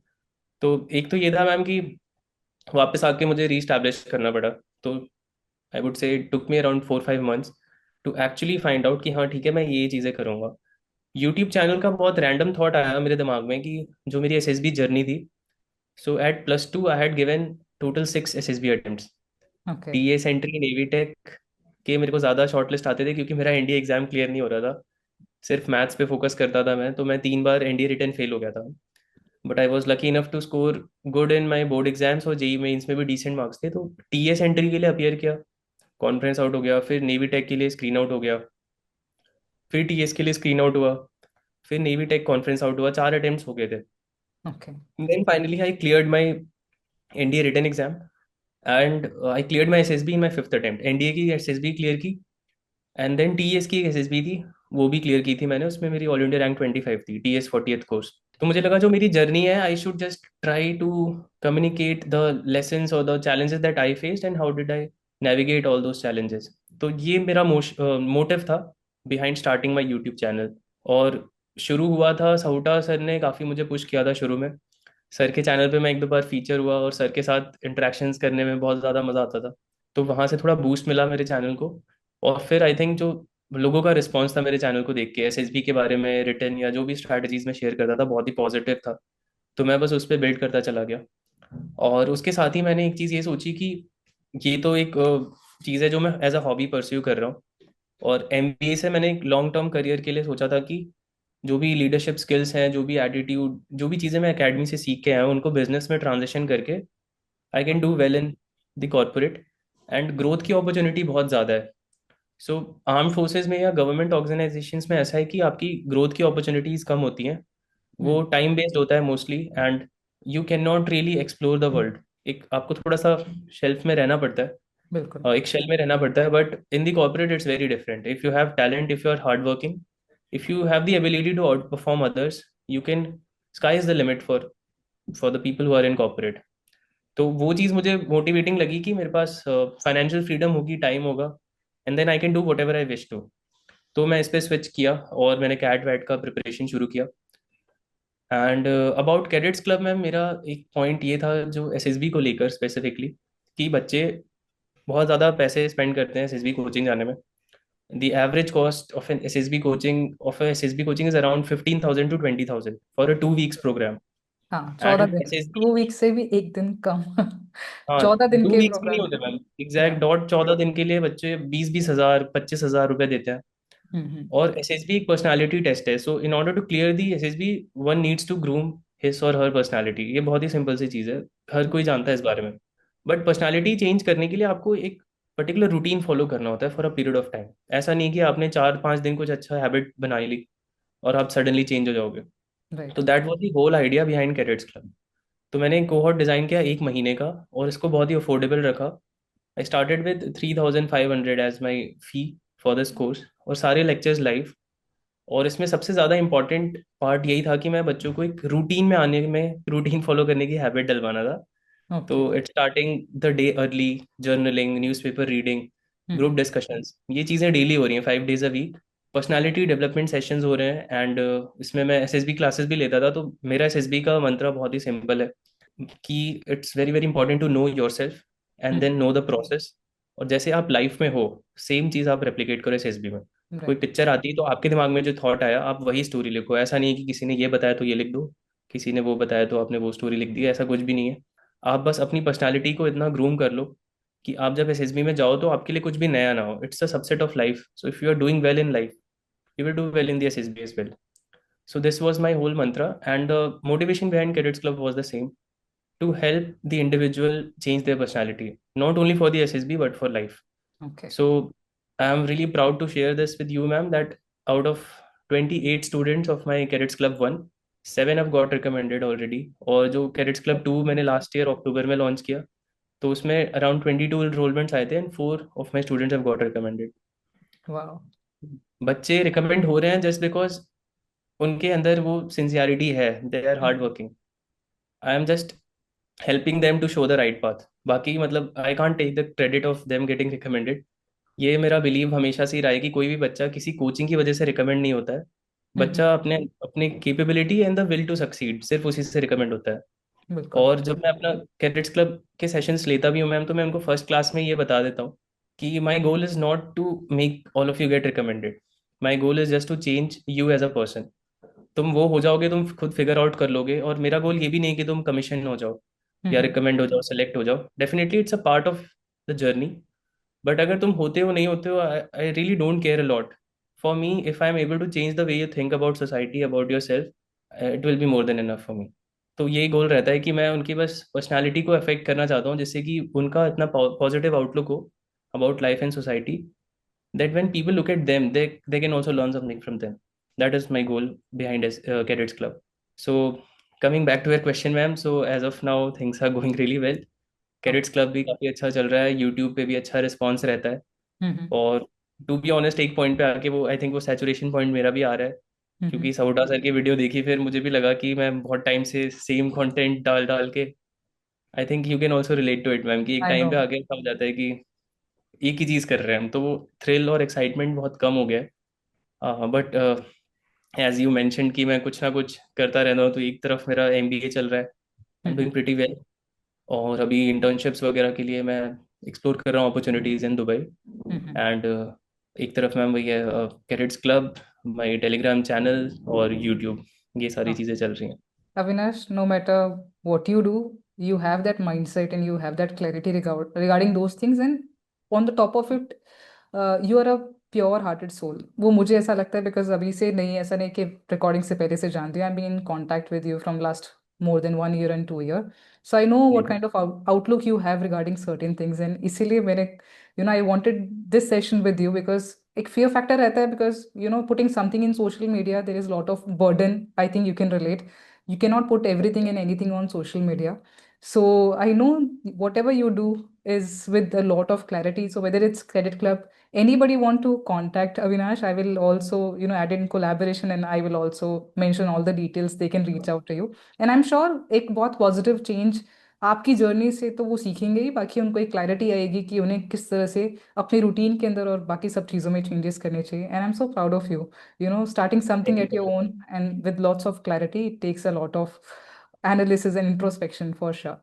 तो एक तो ये था मैम कि वापस आके मुझे रीस्टैब्लिश करना पड़ा। तो I would say it took me around 4-5 months to actually find out कि हाँ ठीक है मैं ये चीज़ें करूँगा। यूट्यूब चैनल का बहुत रैंडम थॉट आया मेरे दिमाग में कि जो मेरी एसएसबी जर्नी थी, so at +2 I had given total 6 SSB. Okay. TS entry, navy tech के मेरे को ज़्यादा शॉर्टलिस्ट आते थे क्योंकि मेरा एनडीए एग्जाम क्लियर नहीं हो रहा था। सिर्फ मैथ्स पे फोकस करता था मैं, तो मैं 3 बार एनडीए रिटर्न फेल हो गया था। But I was lucky enough to score good in my board exams, और जेई मेन्स में भी डिसेंट मार्क्स थे। तो टीएस एंट्री के लिए अपियर किया, कॉन्फ्रेंस आउट हो गया, फिर नेवी टेक के लिए स्क्रीन आउट हो गया, फिर टीएस के लिए स्क्रीन आउट हुआ, फिर नेवी टेक कॉन्फ्रेंस आउट हुआ, 4 अटेम्प्ट्स हो गए थे। Okay. Then finally I cleared my NDA written exam, and I cleared my SSB in my 5th attempt. NDA की एसएसबी क्लियर की, एंड देन टीएस की एक एसएसबी थी, वो भी क्लियर की थी मैंने। उसमें मेरी ऑल इंडिया रैंक 25 थी, टीएस 40th कोर्स। तो मुझे लगा जो मेरी जर्नी है I should just try to communicate the lessons और the challenges that I faced and how did I navigate all those challenges. तो ये मेरा मोटिव था behind starting my YouTube channel. और शुरू हुआ था, सहुटा सर ने काफ़ी मुझे पुश किया था शुरू में। सर के चैनल पे मैं एक दो बार फीचर हुआ और सर के साथ इंटरेक्शंस करने में बहुत ज़्यादा मज़ा आता था। तो वहाँ से थोड़ा बूस्ट मिला मेरे चैनल को। और फिर आई थिंक जो लोगों का रिस्पॉन्स था मेरे चैनल को देख के, एसएसबी के बारे में रिटर्न या जो भी स्ट्रैटेजीज में शेयर करता था, बहुत ही पॉजिटिव था। तो मैं बस उस पर बिल्ड करता चला गया। और उसके साथ ही मैंने एक चीज़ ये सोची कि ये तो एक चीज़ है जो मैं एज अ हॉबी परस्यू कर रहा हूँ। और एमबीए से मैंने एक लॉन्ग टर्म करियर के लिए सोचा था कि जो भी लीडरशिप स्किल्स हैं, जो भी एटीट्यूड, जो भी चीज़ें मैं एकेडमी से सीख के आया हूँ, उनको बिजनेस में ट्रांजिशन करके आई can do well in the corporate. And growth की अपॉर्चुनिटी बहुत ज़्यादा है। सो आर्म फोर्सेज में या गवर्नमेंट ऑर्गेनाइजेशंस में ऐसा है कि आपकी ग्रोथ की अपॉर्चुनिटीज़ कम होती हैं। वो हम्म। टाइम बेस्ड होता है mostly, and you can not really explore the world. एक आपको थोड़ा सा शेल्फ में रहना पड़ता है, बिल्कुल। एक शेल में रहना पड़ता है। But in the corporate it's very different. If you have talent, if you are hard working, if you have the ability to outperform others, you can, sky is the limit for the people who are in corporate. तो वो चीज़ मुझे motivating लगी कि मेरे पास financial freedom होगी, time होगा, and then I can do whatever I wish to. तो मैं इस पे स्विच किया और मैंने कैट वैट का प्रिपरेशन शुरू किया। एंड अबाउट कैडेट्स क्लब में मेरा एक पॉइंट ये था जो एसएसबी को लेकर स्पेसिफिकली, कि बच्चे बहुत ज़्यादा पैसे स्पेंड करते हैं एसएसबी कोचिंग जाने में. The average cost of an SSB coaching is around 15,000 to 20,000 for a 2 weeks program. हाँ, 14 दिन, And SSB, 2 वीक से भी एक दिन कम। हाँ, 14 दिन टू के वीक्स भी नहीं प्रोग्राम होते पे। मैम. या। एग्जैक्ट डॉट 14 दिन के लिए बच्चे 20-20 हजार 25,000 रुपए देते हैं. हम्म। और एसएसबी एक पर्सनालिटी टेस्ट है. So in order to clear the SSB, one needs to groom his or her personality. ये बहुत ही सिंपल सी चीज़ है, हर कोई जानता है इस बारे में. बट पर्सनालिटी चेंज करने के लिए आपको एक पर्टिकुलर रूटीन फॉलो करना होता है for a period of time. ऐसा नहीं कि आपने 4-5 दिन कुछ अच्छा हैबिट बना ली और आप सडनली चेंज हो जाओगे. तो right. That was the whole idea behind cadets club. तो मैंने एक कोहॉर्ट डिज़ाइन किया 1 महीने का, और इसको बहुत ही अफोर्डेबल रखा. I started with 3,500 as my fee for this course, और सारे लेक्चर्स लाइव. और इसमें सबसे ज़्यादा इंपॉर्टेंट पार्ट यही था कि मैं बच्चों को एक रूटीन में आने में, रूटीन फॉलो करने की हैबिट डलवाना था. तो okay. It's starting the day early, journaling, newspaper reading, group discussions, ये चीज़ें डेली हो रही हैं 5 days a week. Personality development sessions हो रहे हैं. एंड इसमें मैं एसएसबी क्लासेस भी लेता था. तो मेरा एसएसबी का मंत्र बहुत ही सिंपल है कि it's very very important to know yourself and then know the process. और जैसे आप लाइफ में हो, सेम चीज़ आप रेप्लिकेट करो एसएसबी में. कोई राइट। पिक्चर आती है तो आपके दिमाग में जो थॉट आया आप वही स्टोरी लिखो. ऐसा नहीं है कि किसी ने ये बताया तो ये लिख दो, किसी ने वो बताया तो आपने वो स्टोरी लिख दी. ऐसा कुछ भी नहीं है. आप बस अपनी पर्सनालिटी को इतना ग्रूम कर लो कि आप जब एसएसबी में जाओ तो आपके लिए कुछ भी नया ना हो. It's a subset of life. So if you are doing well in life, you will do well in the SSB as well. So this was my whole mantra, and the motivation behind Cadets Club was the same: to help the individual change their personality, not only for the SSB but for life. Okay. So I am really proud to share this with you, ma'am, that out of 28 students of my Cadets Club 1, 7 have got recommended already. और जो Cadets Club 2 मैंने last year अक्टूबर में launch किया, तो उसमें around 22 enrollments आए थे and 4 of my students have got recommended. Wow. बच्चे रिकमेंड हो रहे हैं जस्ट बिकॉज उनके अंदर वो सिंसियरिटी है, they are hard working. I am just helping them to show the right path. बाकी मतलब I can't take the credit of them getting recommended. ये मेरा बिलीव हमेशा से ही रहा है कि कोई भी बच्चा किसी कोचिंग की वजह से रिकमेंड नहीं होता है. बच्चा अपने अपने capability and the will to succeed, सिर्फ उसी से रिकमेंड होता है. बिल्कुल। और जब मैं अपना कैडेट्स क्लब के सेशंस लेता भी हूँ मैम, तो मैं उनको फर्स्ट क्लास में ये बता देता हूँ कि my goal is not to make all of you get recommended. My goal is just to change you as a person. तुम वो हो जाओगे, तुम खुद फिगर आउट कर लोगे. और मेरा गोल ये भी नहीं कि तुम कमीशन हो जाओ या रिकमेंड हो जाओ, सेलेक्ट हो जाओ. Definitely it's a part of the journey. But अगर तुम होते हो नहीं होते हो, I really don't care a lot. For me, if I am able to change the way you think about society, about yourself, it will be more than enough for me. तो यही गोल रहता है कि मैं उनकी बस personality को affect करना चाहता हूँ, जिससे कि उनका इतना पॉजिटिव आउटलुक हो about life and society, that when people look at them, they can also learn something from them. That is my goal behind Cadets Club. So coming back to your question, ma'am, so as of now things are going really well. Cadets Club भी काफ़ी अच्छा चल रहा है, YouTube पे भी अच्छा response रहता है. और टू बी ऑनेस्ट, एक पॉइंट पे आके वो आई थिंक वो सैचुरेशन पॉइंट मेरा भी आ रहा है. क्योंकि सवोटा सर की वीडियो देखी, फिर मुझे भी लगा कि मैं बहुत टाइम से सेम कंटेंट डाल डाल के, I think you can also relate to it ma'am, कि एक आई टाइम नो। पे आके ऐसा हो जाता है कि एक ही चीज़ कर रहे हैं हम, तो वो थ्रिल और एक्साइटमेंट बहुत कम हो गया है. बट एज यू मैंशन कि मैं कुछ ना कुछ करता रहता हूँ, तो एक तरफ मेरा एमबीए चल रहा है, I am doing pretty well. और अभी इंटर्नशिप्स वगैरह के लिए मैं एक्सप्लोर कर रहा हूँ अपॉर्चुनिटीज़ इन दुबई. एंड एक तरफ मैम वही है, कैडेट्स क्लब, माई टेलीग्राम चैनल और यूट्यूब, ये सारी चीज़ें चल रही हैं. Avinash, no matter what you do, you have that mindset and you have that clarity regarding those things. And on the top of it, you are a pure hearted soul. वो मुझे ऐसा लगता है, बिकॉज अभी से नहीं, ऐसा नहीं कि रिकॉर्डिंग से पहले से जानती हूँ. I been in contact with you from last more than 1 year and 2 year. So I know what kind of outlook you have regarding certain things. And इसीलिए मैंने, I wanted this session with you because एक fear factor रहता है, because putting something in social media, there is a lot of burden. I think you can relate. You cannot put everything and anything on social media. So I know whatever you do is with a lot of clarity. So whether it's Credit Club, anybody want to contact Avinash, I will also, add in collaboration, and I will also mention all the details. They can reach out to you. And I'm sure एक बहुत positive change आपकी journey से तो वो सीखेंगे ही, बाकी उनको एक क्लैरिटी आएगी कि उन्हें किस तरह से अपनी रूटीन के अंदर और बाकी सब चीज़ों में चेंजेस करने चाहिए. And I am so proud of you. Starting something thank you at so your much. own and with lots of clarity, it takes a lot of analysis and introspection for sure.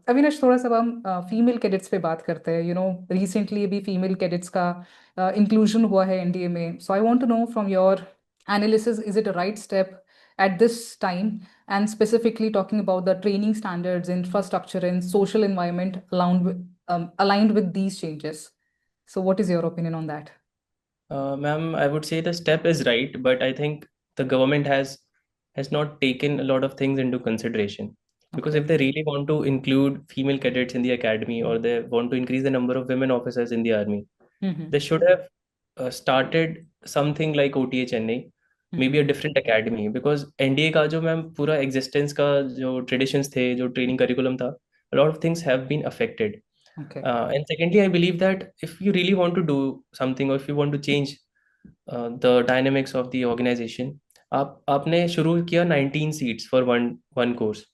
Avinash, थोड़ा सा अब हम female cadets पे बात करते हैं। Recently अभी female cadets का इंक्लूजन हुआ है एनडीए में। So I want to know from your analysis, is it a right step at this time, and specifically talking about the training standards, infrastructure, and social environment aligned with these changes. So what is your opinion on that? Ma'am, I would say the step is right, but I think the government has not taken a lot of things into consideration. Because Okay. if they really want to include female cadets in the academy, or they want to increase the number of women officers in the army, Mm-hmm. they should have started something like OTA Chennai, maybe a Mm-hmm. different academy. Because NDA का जो ma'am पूरा existence का जो traditions थे, जो training curriculum था, a lot of things have been affected. Okay. And secondly, I believe that if you really want to do something, or if you want to change the dynamics of the organization, आपने शुरू किया 19 seats for one one course.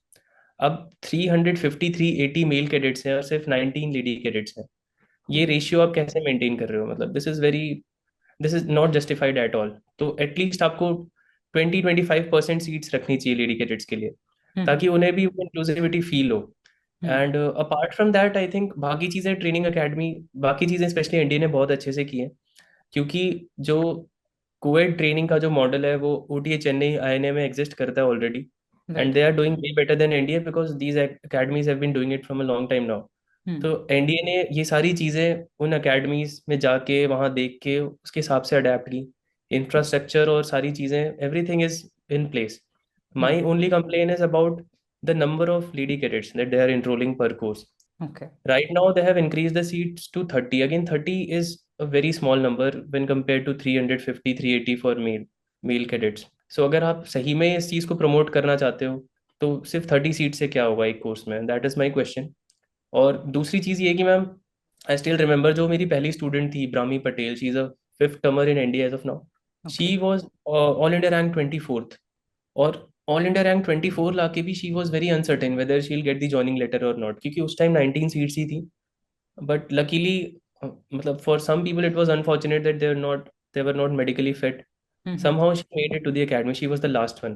अब 350 380 mail cadets हैं और सिर्फ 19 lady cadets हैं। ये Mm-hmm. Ratio आप कैसे मेंटेन कर रहे हो? मतलब this is not justified at all. तो एटलीस्ट आपको 20-25% सीट्स रखनी चाहिए लेडी कैडेट्स के लिए, Mm-hmm. ताकि उन्हें भी इंक्लूसिविटी फील हो। Mm-hmm. And apart from that, I think बाकी चीज़ें, ट्रेनिंग अकेडमी, बाकी चीज़ें स्पेशली इंडिया ने बहुत अच्छे से की हैं। क्योंकि जो कोएड ट्रेनिंग का जो मॉडल है वो ओटीए चेन्नई आईएनए में एग्जिस्ट करता है already, and Right. They are doing way better than India, because these academies have been doing it from a long time now. तो Mm-hmm. एनडीए ने ये सारी चीज़ें उन अकेडमीज में जाके वहाँ देख के उसके हिसाब से अडेप्ट की। इंफ्रास्ट्रक्चर और सारी चीज़ें, everything is in place. My Mm-hmm. Only complain is about the number of lady cadets that they are enrolling per course. Okay. Right now, they have increased the seats to 30. Again, 30 is a very small number when compared to 350, 380 for male cadets. So अगर आप सही में इस चीज़ को promote करना चाहते हो, तो सिर्फ 30 सीट से क्या होगा एक कोर्स में? That is my question. और दूसरी चीज़ ये है कि मैम, आई स्टिल रिमेंबर जो मेरी पहली स्टूडेंट थी, Brahmi Patel, she is a fifth termer in India as of now. Okay. She was all India rank 24th, और ऑल इंडिया रैंक 24 लाके भी she was very uncertain whether she will get the joining letter और not, क्योंकि उस time 19 seats ही थी। But luckily, matlab, for some people it was unfortunate that they were not medically fit. Mm-hmm. Somehow she made it to the academy. She was the last one.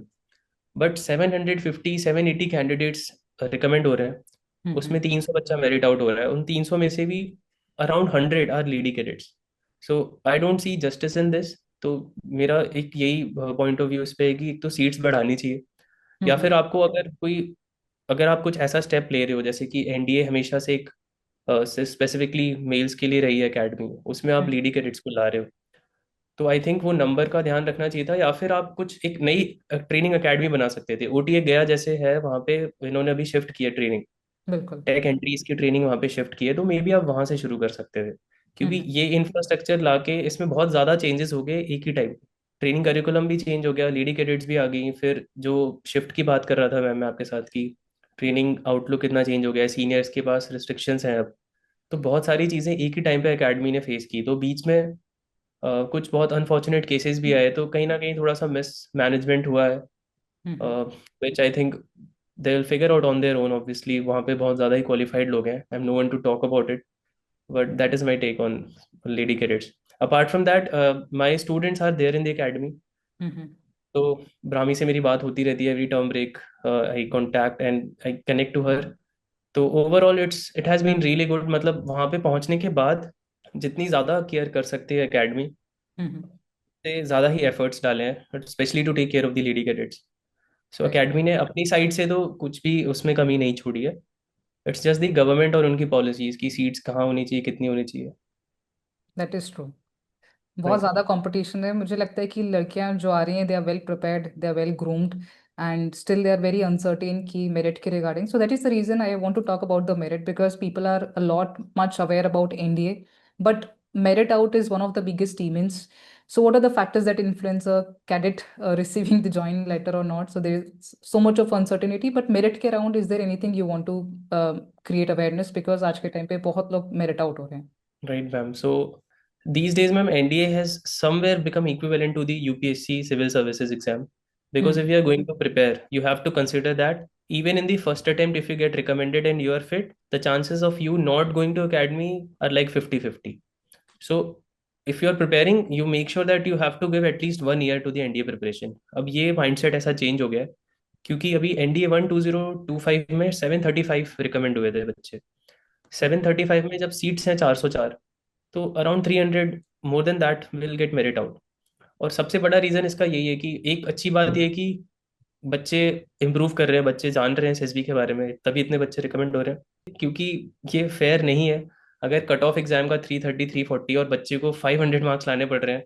But 750 780 candidates recommend हो रहे हैं, Mm-hmm. उसमें 300 बच्चा merit out हो रहा है। उन 300 में से भी around 100 are lady cadets. So I don't see justice in this. तो मेरा एक यही पॉइंट ऑफ व्यू इस पे है कि एक तो सीट्स बढ़ानी चाहिए, या Mm-hmm. फिर आपको अगर आप कुछ ऐसा स्टेप ले रहे हो, जैसे कि एनडीए हमेशा से एक स्पेसिफिकली मेल्स के लिए रही है एकेडमी, उसमें आप लेडी कैडेट्स को ला रहे हो, तो आई थिंक वो नंबर का ध्यान रखना चाहिए था। या फिर आप कुछ एक नई ट्रेनिंग एकेडमी बना सकते थे। ओटीए गया जैसे है, वहाँ पे इन्होंने अभी शिफ्ट किया ट्रेनिंग, बिल्कुल। टेक एंट्रीज की ट्रेनिंग वहाँ पे शिफ्ट की है, तो मे बी आप वहाँ से शुरू कर सकते थे। क्योंकि Mm-hmm. ये इंफ्रास्ट्रक्चर लाके इसमें बहुत ज़्यादा चेंजेस हो गए एक ही टाइम। ट्रेनिंग करिकुलम भी चेंज हो गया, लेडी कैडेट्स भी आ गई, फिर जो शिफ्ट की बात कर रहा था मैम मैं आपके साथ की, ट्रेनिंग आउटलुक कितना चेंज हो गया है, सीनियर्स के पास रिस्ट्रिक्शंस हैं अब। तो बहुत सारी चीज़ें एक ही टाइम पे एकेडमी ने फेस की, तो बीच में कुछ बहुत अनफॉर्चुनेट केसेस भी आए, तो कहीं ना कहीं थोड़ा सा मिस मैनेजमेंट हुआ है, Mm-hmm. Which I think they will figure out on their own. Obviously वहाँ पे बहुत ज़्यादा ही क्वालिफाइड लोग हैं, I am no one to talk about it, but that is my take on lady cadets. Apart from that, my students are there in the academy. Mm-hmm. तो ब्राह्मी से मेरी बात होती रहती है every term break, I contact and I connect to her. तो overall it has been really good. मतलब वहाँ पे पहुँचने के बाद जितनी ज़्यादा केयर कर सकते हैं एकेडमी Mm-hmm. से, ज़्यादा ही एफर्ट्स डाले हैं specially to take care of the lady cadets. So Right. Academy ने अपनी साइड से तो कुछ भी उसमें कमी नहीं छोड़ी है। इट्स जस्ट द गवर्नमेंट और उनकी पॉलिसीज की सीट्स कहाँ होनी चाहिए, कितनी होनी चाहिए। That is true. बहुत राइट। ज़्यादा कंपटीशन है। मुझे लगता है कि लड़कियां जो आ रही हैं, they are well prepared, they are well groomed, and still they are very uncertain की मेरिट के regarding. So that is the reason I want to talk about the merit, because people are a lot much aware about NDA, but merit out is one of the biggest demons. So what are the factors that influence a cadet receiving the joining letter or not? So there is so much of uncertainty, but merit के around, is there anything you want to create awareness? Because आज के time पे बहुत लोग merit out हो रहे हैं। Right, ma'am. So these days, ma'am, NDA has somewhere become equivalent to the UPSC civil services exam. Because if hmm. you are going to prepare, you have to consider that even in the first attempt, if you get recommended and you are fit, the chances of you not going to academy are like 50-50. So if you are preparing, you make sure that you have to give at least 1 year to the NDA preparation. अब ये mindset ऐसा change हो गया है क्योंकि अभी NDA 12025 में 735 recommend हुए थे बच्चे। ओके। 735 में जब सीट्स हैं 404, तो around 300 more than that will get merit out. और सबसे बड़ा रीज़न इसका यही है कि एक अच्छी बात ये है कि बच्चे इम्प्रूव कर रहे हैं, बच्चे जान रहे हैं एसएसबी के बारे में, तभी इतने बच्चे रिकमेंड हो रहे हैं। क्योंकि ये फेयर नहीं है, अगर कट ऑफ एग्जाम का 330 340 और बच्चे को 500 मार्क्स लाने पड़ रहे हैं,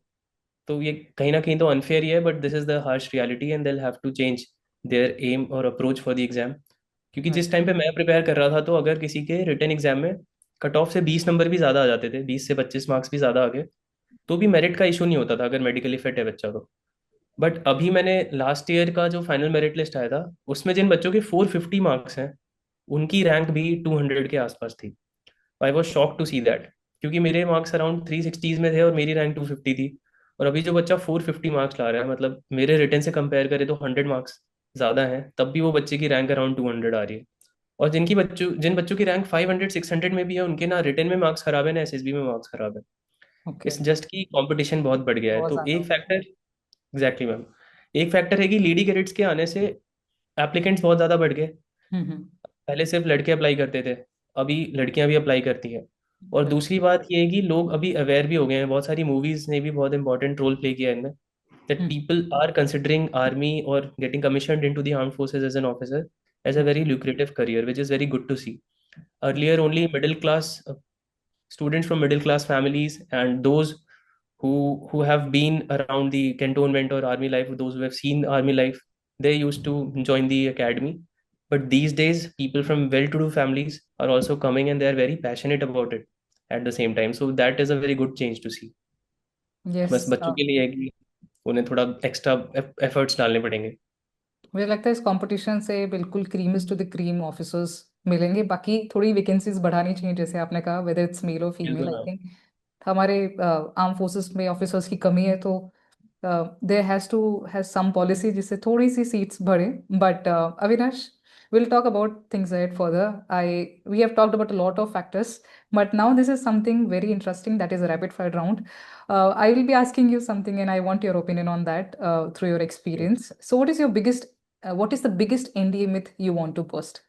तो ये कहीं ना कहीं तो अनफेयर ही है। But this is the harsh reality and they have to change their aim और अप्रोच फॉर द एग्जाम। क्योंकि जिस टाइम पे मैं प्रिपेयर कर रहा था, तो अगर किसी के रिटन एग्जाम में कट ऑफ से 20 नंबर भी ज़्यादा आ जाते थे, 20 से 25 मार्क्स भी ज़्यादा आ गए, तो भी मेरिट का इशू नहीं होता था अगर मेडिकली फिट है बच्चा तो। बट अभी मैंने लास्ट ईयर का जो फाइनल मेरिट लिस्ट आया था, उसमें जिन बच्चों के 450 मार्क्स हैं, उनकी रैंक भी 200 के आसपास थी। I was shock to see that, क्योंकि मेरे मार्क्स अराउंड 360s में थे और मेरी रैंक 250 थी। और अभी जो बच्चा 450 मार्क्स ला रहा है, मतलब मेरे रिटर्न से कंपेयर करें तो 100 मार्क्स ज़्यादा हैं, तब भी वो बच्चे की रैंक अराउंड 200 आ रही है। और जिन बच्चों की रैंक 500 600 में भी है, उनके ना रिटर्न में मार्क्स खराब है ना एसएसबी में मार्क्स खराब है। ओके। इस जस्ट की कंपटीशन बहुत बढ़ गया है, बहुत तो ज़्यादा एक हो गया। फैक्टर। Exactly ma'am. एक फैक्टर है कि लीडी कैडेट्स के आने से एप्लीकेंट्स बहुत ज़्यादा बढ़ गए। हम्म। पहले सिर्फ लड़के अप्लाई करते थे, अभी लड़कियां भी अप्लाई करती हैं। और दूसरी बात ये है कि लोग अभी अवेयर भी हो गए हैं, बहुत सारी मूवीज ने भी बहुत इंपॉर्टेंट रोल प्ले किया है इनमें, that hmm. people are considering army or getting commissioned into the armed forces as an officer as a very lucrative career, which is very good to see. Earlier, only middle class students from middle class families and those who have been around the cantonment or army life, those who have seen army life, they used to join the academy. But these days, people from well-to-do families are also coming and they are very passionate about it at the same time. So that is a very good change to see. बस yes. बच्चों के लिए है कि उन्हें थोड़ा extra efforts डालने पड़ेंगे। मुझे लगता है इस कंपटीशन से बिल्कुल cream is to the cream officers मिलेंगे। बाकी थोड़ी वैकेंसीज बढ़ानी चाहिए, जैसे आपने कहा, वेदर इट्स मेल और फीमेल। बिल्कुल आई मैम। थिंक हमारे आर्म फोर्सेस में ऑफिसर्स की कमी है, तो देयर हैज सम पॉलिसी जिससे थोड़ी सी सीट्स बढ़े। But Avinash, we'll talk about things ahead further. We have talked about a lot of factors, but now this is something very interesting, that is a rapid fire round. I will be asking you something, and I want your opinion on that through your experience. So, what is the biggest NDA myth you want to post?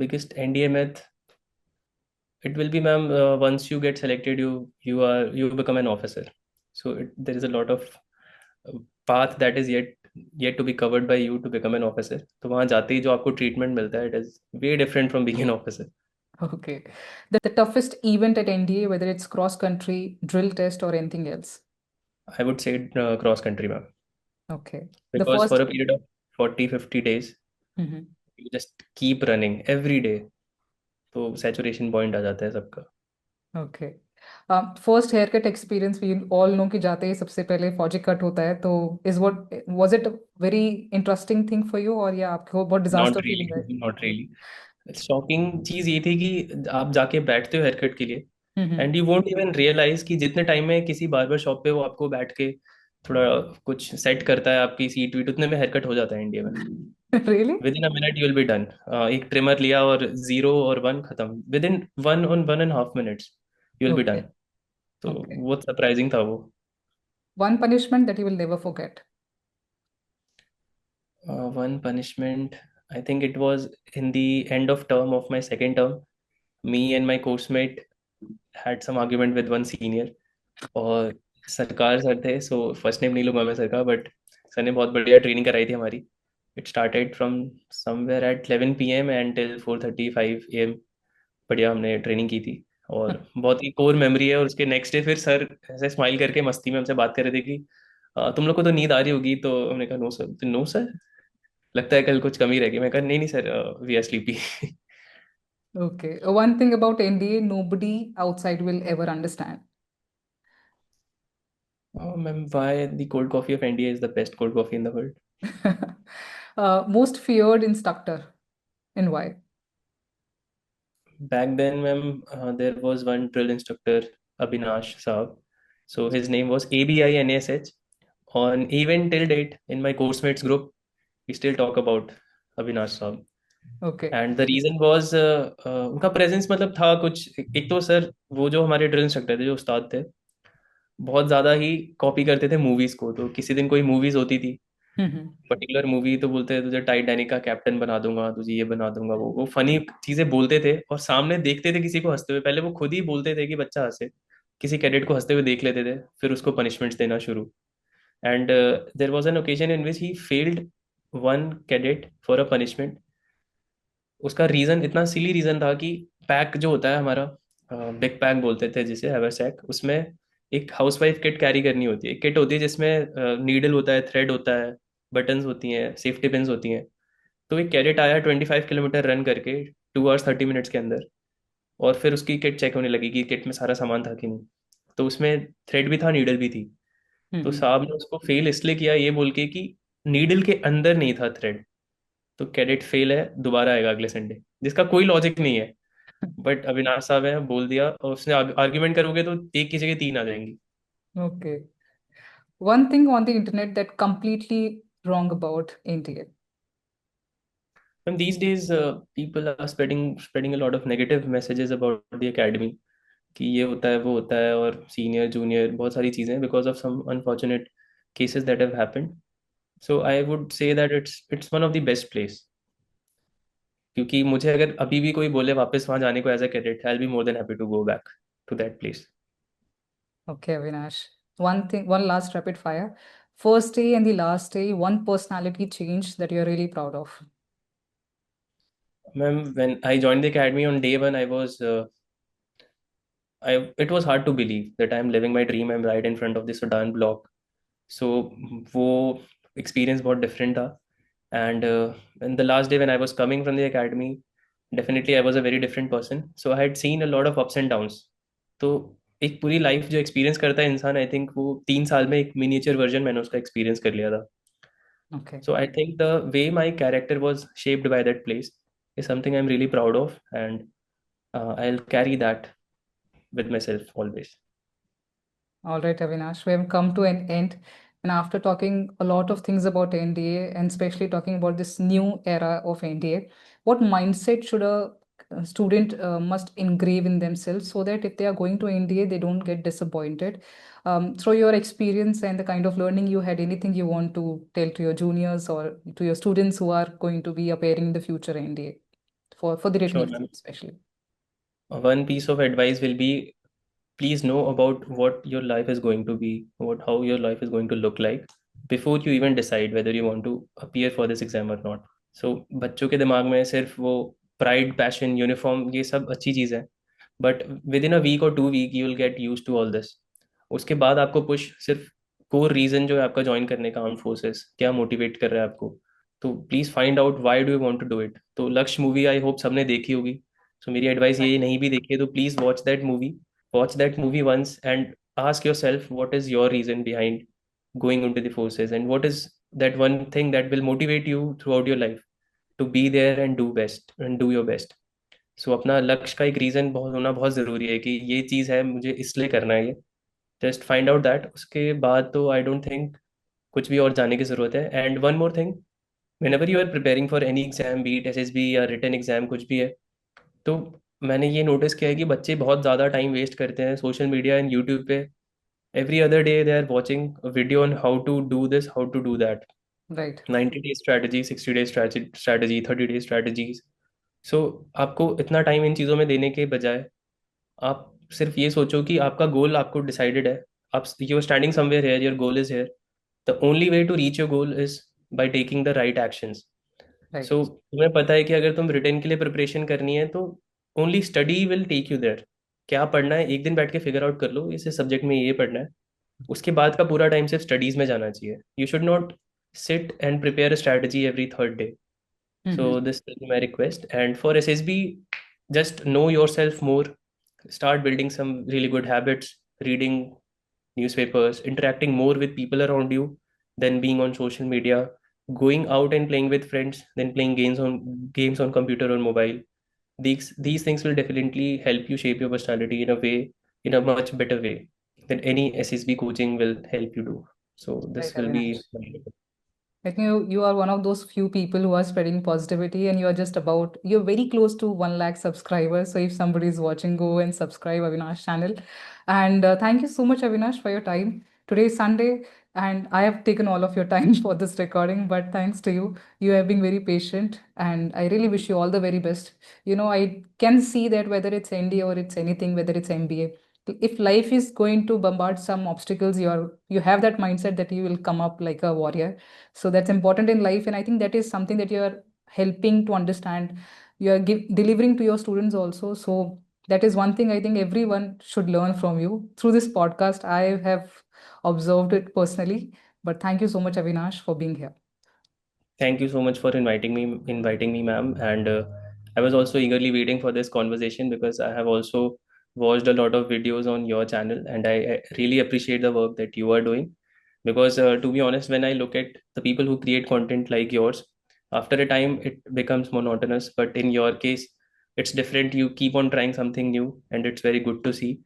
Biggest NDA myth, it will be, ma'am, once you get selected, you become an officer. So there is a lot of path that is yet to be covered by you to become an officer. तो वहाँ जाते ही जो आपको treatment मिलता है, it is way different from being an officer. Okay. The toughest event at NDA, whether it's cross country, drill test, or anything else. I would say cross country, ma'am, Okay. The because for first. a period of 40 50 days, Mhm. you just keep running every day. तो saturation point आ जाता है सबका। Okay. First hair cut experience, we all know कि जाते ही सबसे पहले फौजी cut होता है, तो is what was it very interesting thing for you, और या आपको बहुत नॉट डिजास्टर फीलिंग है? Really, not really. शॉकिंग चीज ये थी कि आप जाके बैठते हो हेयर कट के लिए, hmm. And you won't even realise कि जितने टाइम में किसी बार्बर शॉप पे वो आपको बैठ के थोड़ा कुछ सेट करता है आपकी सीट वीट, उतने में हेयर कट हो जाता है इंडिया में। Really? With in a minute you will be done. एक ट्रिमर लिया और 0 और 1 खत्म, with in 1 1.5 minutes you will be okay. Done. तो ओके। बहुत सरप्राइजिंग था वो। One punishment that you will never forget? One punishment, I think it was in the end of term of my second term. Me and my course mate had some argument with one senior, और सरकार sir थे, so first name नहीं लूंगा मैं sir का, but sir ने बहुत बढ़िया ट्रेनिंग कराई थी हमारी। It started from somewhere eight 11 PM and till 4:35 AM। बढ़िया हमने ट्रेनिंग की थी, और बहुत ही कोर मेमोरी है। और उसके नेक्स्ट डे फिर सर ऐसे स्माइल करके मस्ती में हमसे बात कर रहे थे कि तुम लोग को तो नींद आ रही होगी, तो हमने कहा नो सर, नो सर, लगता है कल कुछ कमी रह गई। मैं कहा नहीं नहीं sir, we are sleepy. Okay. One thing about NDA nobody outside will ever understand? Ma'am, why the cold coffee of India is the best cold coffee in the world? Most feared instructor, and why? Back then, ma'am, there was one drill instructor, Abhinash Saab. So his name was ABINASH. On even till date, in my course mates group, we still talk about Abhinash Saab. Okay. And the reason was उनका presence, मतलब था कुछ, एक तो sir वो जो हमारे drill instructor थे, जो उस्ताद थे, बहुत ज़्यादा ही कॉपी करते थे मूवीज़ को। तो किसी दिन कोई मूवीज़ होती थी, Mm-hmm. पर्टिकुलर मूवी तो बोलते हैं तुझे टाइटैनिक का कैप्टन बना दूंगा, तुझे ये बना दूंगा, वो फनी चीजें बोलते थे और सामने देखते थे किसी को हंसते हुए, पहले वो खुद ही बोलते थे कि बच्चा हंसे, किसी कैडेट को हंसते हुए देख लेते थे, फिर उसको पनिशमेंट्स देना शुरू। And there was an occasion in which he failed one cadet for a punishment. उसका रीजन इतना सिली रीजन था कि पैक जो होता है हमारा, बिग पैक बोलते थे जिसे, हैवरसैक, उसमें एक हाउसवाइफ किट कैरी करनी होती है। एक किट होती है जिसमें नीडल होता है, थ्रेड होता है, बटन्स होती हैं, सेफ्टी पिन्स होती हैं। तो एक कैडेट आया 25 किलोमीटर रन करके 2 आवर्स 30 मिनट्स के अंदर, और फिर उसकी किट चेक होने लगी कि किट में सारा सामान था कि नहीं। तो उसमें थ्रेड भी था, नीडल भी थी। तो Mm-hmm. साहब ने उसको फेल इसलिए किया ये बोल के कि नीडल के अंदर नहीं था थ्रेड, तो कैडेट फेल है, दोबारा आएगा अगले संडे, जिसका कोई लॉजिक नहीं है। बट अविनाश साहब है, बोल दिया, और उसने आर्ग्यूमेंट करोगे तो एक की जगह तीन आ जाएंगी। Okay. One thing on the internet that completely wrong about India. And these days people are spreading a lot of negative messages about the academy, कि ये होता है वो होता है, और सीनियर जूनियर बहुत सारी चीज़ें, because of some unfortunate cases that have happened. So I would say that it's one of the best place. क्योंकि मुझे अगर अभी भी कोई बोले वापस वहाँ जाने को as a cadet, I will be more than happy to go back to that place. Okay, Avinash. One thing, one last rapid fire. First day and the last day, one personality change that you're really proud of. Ma'am when I join the academy on day one, I it was hard to believe that I'm living my dream. I'm right in front of the Sudan block. So वो experience बहुत different था। And the last day when I was coming from the academy, definitely I was a very different person. So I had seen a lot of ups and downs. तो एक पूरी life जो experience करता है इंसान, आई think वो 3 साल में एक मिनिएचर वर्जन मैंने उसका एक्सपीरियंस कर लिया था। Okay. So I think the way my character was shaped by that place is something I am really proud of, and I will carry that with myself always. All right, Avinash, we have come to an end. And after talking a lot of things about NDA and especially talking about this new era of NDA, what mindset should a student must engrave in themselves so that if they are going to NDA, they don't get disappointed? Through your experience and the kind of learning you had, anything you want to tell to your juniors or to your students who are going to be appearing in the future NDA for the written Sure, exam ma'am. especially? One piece of advice will be, please know about what your life is going to be, what how your life is going to look like before you even decide whether you want to appear for this exam or not. So बच्चों के दिमाग में सिर्फ वो pride, passion, uniform, ये सब अच्छी चीज़ है, but within a week और 2 week you will get use to all this. उसके बाद आपको पुश सिर्फ कोर रीजन जो है आपका ज्वाइन करने का, आर्म फोर्सेस क्या मोटिवेट कर रहा है आपको, तो please find out why do you want to do it. तो लक्ष्य मूवी आई होप सबने देखी होगी। सो मेरी एडवाइस ये, नहीं भी देखी है तो please watch that movie once and ask yourself what is your reason behind going into the forces, and what is that one thing that will motivate you throughout your life to be there and do best and do your best. सो अपना लक्ष्य का एक reason बहुत होना बहुत ज़रूरी है कि ये चीज़ है मुझे इसलिए करना है ये। जस्ट फाइंड आउट दैट, उसके बाद तो आई डोंट थिंक कुछ भी और जानने की ज़रूरत है। And one more thing, whenever you are preparing for any exam, be it SSB या रिटन एग्जाम कुछ भी है, तो मैंने ये नोटिस किया है कि बच्चे बहुत ज़्यादा टाइम वेस्ट करते हैं सोशल मीडिया एंड यूट्यूब पे। Every other day they are watching video on how to do this, how to do that, Right. 90 day strategy, 60 day strategy, 30 day strategies. So आपको इतना टाइम इन चीज़ों में देने के बजाय आप सिर्फ ये सोचो कि आपका गोल आपको डिसाइडेड है, आप you are standing somewhere here, your goal is here, the only way to reach your goal is by taking the right actions. Right. So तुम्हें पता है कि अगर तुम रिटेन के लिए प्रिपरेशन करनी है तो only study will take you there. क्या पढ़ना है एक दिन बैठ के फिगर आउट कर लो, इस सब्जेक्ट में ये पढ़ना है, उसके बाद का पूरा टाइम सिर्फ स्टडीज में जाना चाहिए। You should not sit and prepare a strategy every third day. Mm-hmm. So this is my request. And for SSB, just know yourself more. Start building some really good habits, reading newspapers, interacting more with people around you than being on social media, going out and playing with friends, then playing games on computer or mobile. These things will definitely help you shape your personality in a way, in a much better way than any SSB coaching will help you do. So Right, this will be Avinash. I think you are one of those few people who are spreading positivity, and you're very close to 1 lakh subscribers. So if somebody is watching, go and subscribe Avinash channel. And thank you so much, Avinash, for your time. Today is Sunday. And I have taken all of your time for this recording, but thanks to you, you have been very patient, and I really wish you all the very best. I can see that whether it's ND or it's anything, whether it's MBA, if life is going to bombard some obstacles, you have that mindset that you will come up like a warrior. So that's important in life, and I think that is something that you are helping to understand. You are delivering to your students also. So that is one thing I think everyone should learn from you. Through this podcast, I have observed it personally. But thank you so much, Avinash, for being here. Thank you so much for inviting me, ma'am. And I was also eagerly waiting for this conversation because I have also watched a lot of videos on your channel, and I really appreciate the work that you are doing. Because to be honest, when I look at the people who create content like yours, after a time it becomes monotonous. But in your case, it's different. You keep on trying something new, and it's very good to see.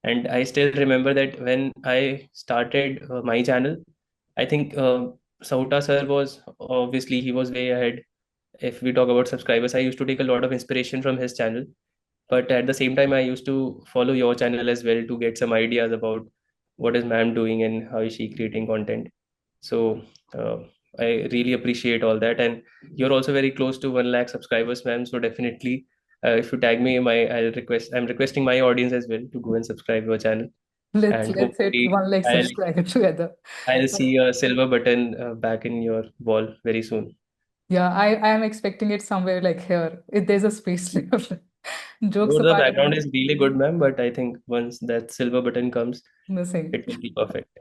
And I still remember that when I started my channel, I think Sauta sir was obviously he was way ahead. If we talk about subscribers, I used to take a lot of inspiration from his channel. But at the same time, I used to follow your channel as well to get some ideas about what is ma'am doing and how is she creating content. So uh, I really appreciate all that. And you're also very close to 1 lakh subscribers, ma'am. So definitely, if you tag me, I'm requesting my audience as well to go and subscribe your channel. And Let's hit hopefully, 1 lakh subscribers together. I'll see a silver button back in your wall very soon. Yeah, I am expecting it somewhere like here. If there's a space there. Jokes Though the apart, background Avinash, is really good, ma'am, but I think once that silver button comes, missing. it will be perfect.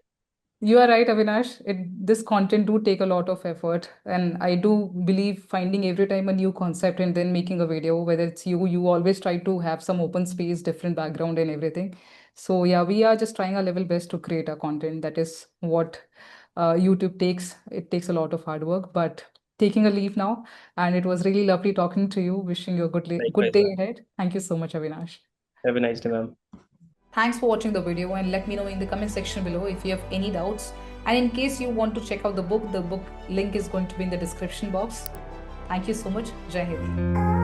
You are right, Avinash. This content do take a lot of effort, and I do believe finding every time a new concept and then making a video. Whether it's you always try to have some open space, different background, and everything. So yeah, we are just trying our level best to create a content. That is what YouTube takes. It takes a lot of hard work, but taking a leave now. And it was really lovely talking to you. Wishing you a good Likewise, day ma'am. ahead. Thank you so much, Avinash. Have a nice day, ma'am. Thanks for watching the video, and let me know in the comment section below if you have any doubts. And in case you want to check out the book link is going to be in the description box. Thank you so much. Jai Hind.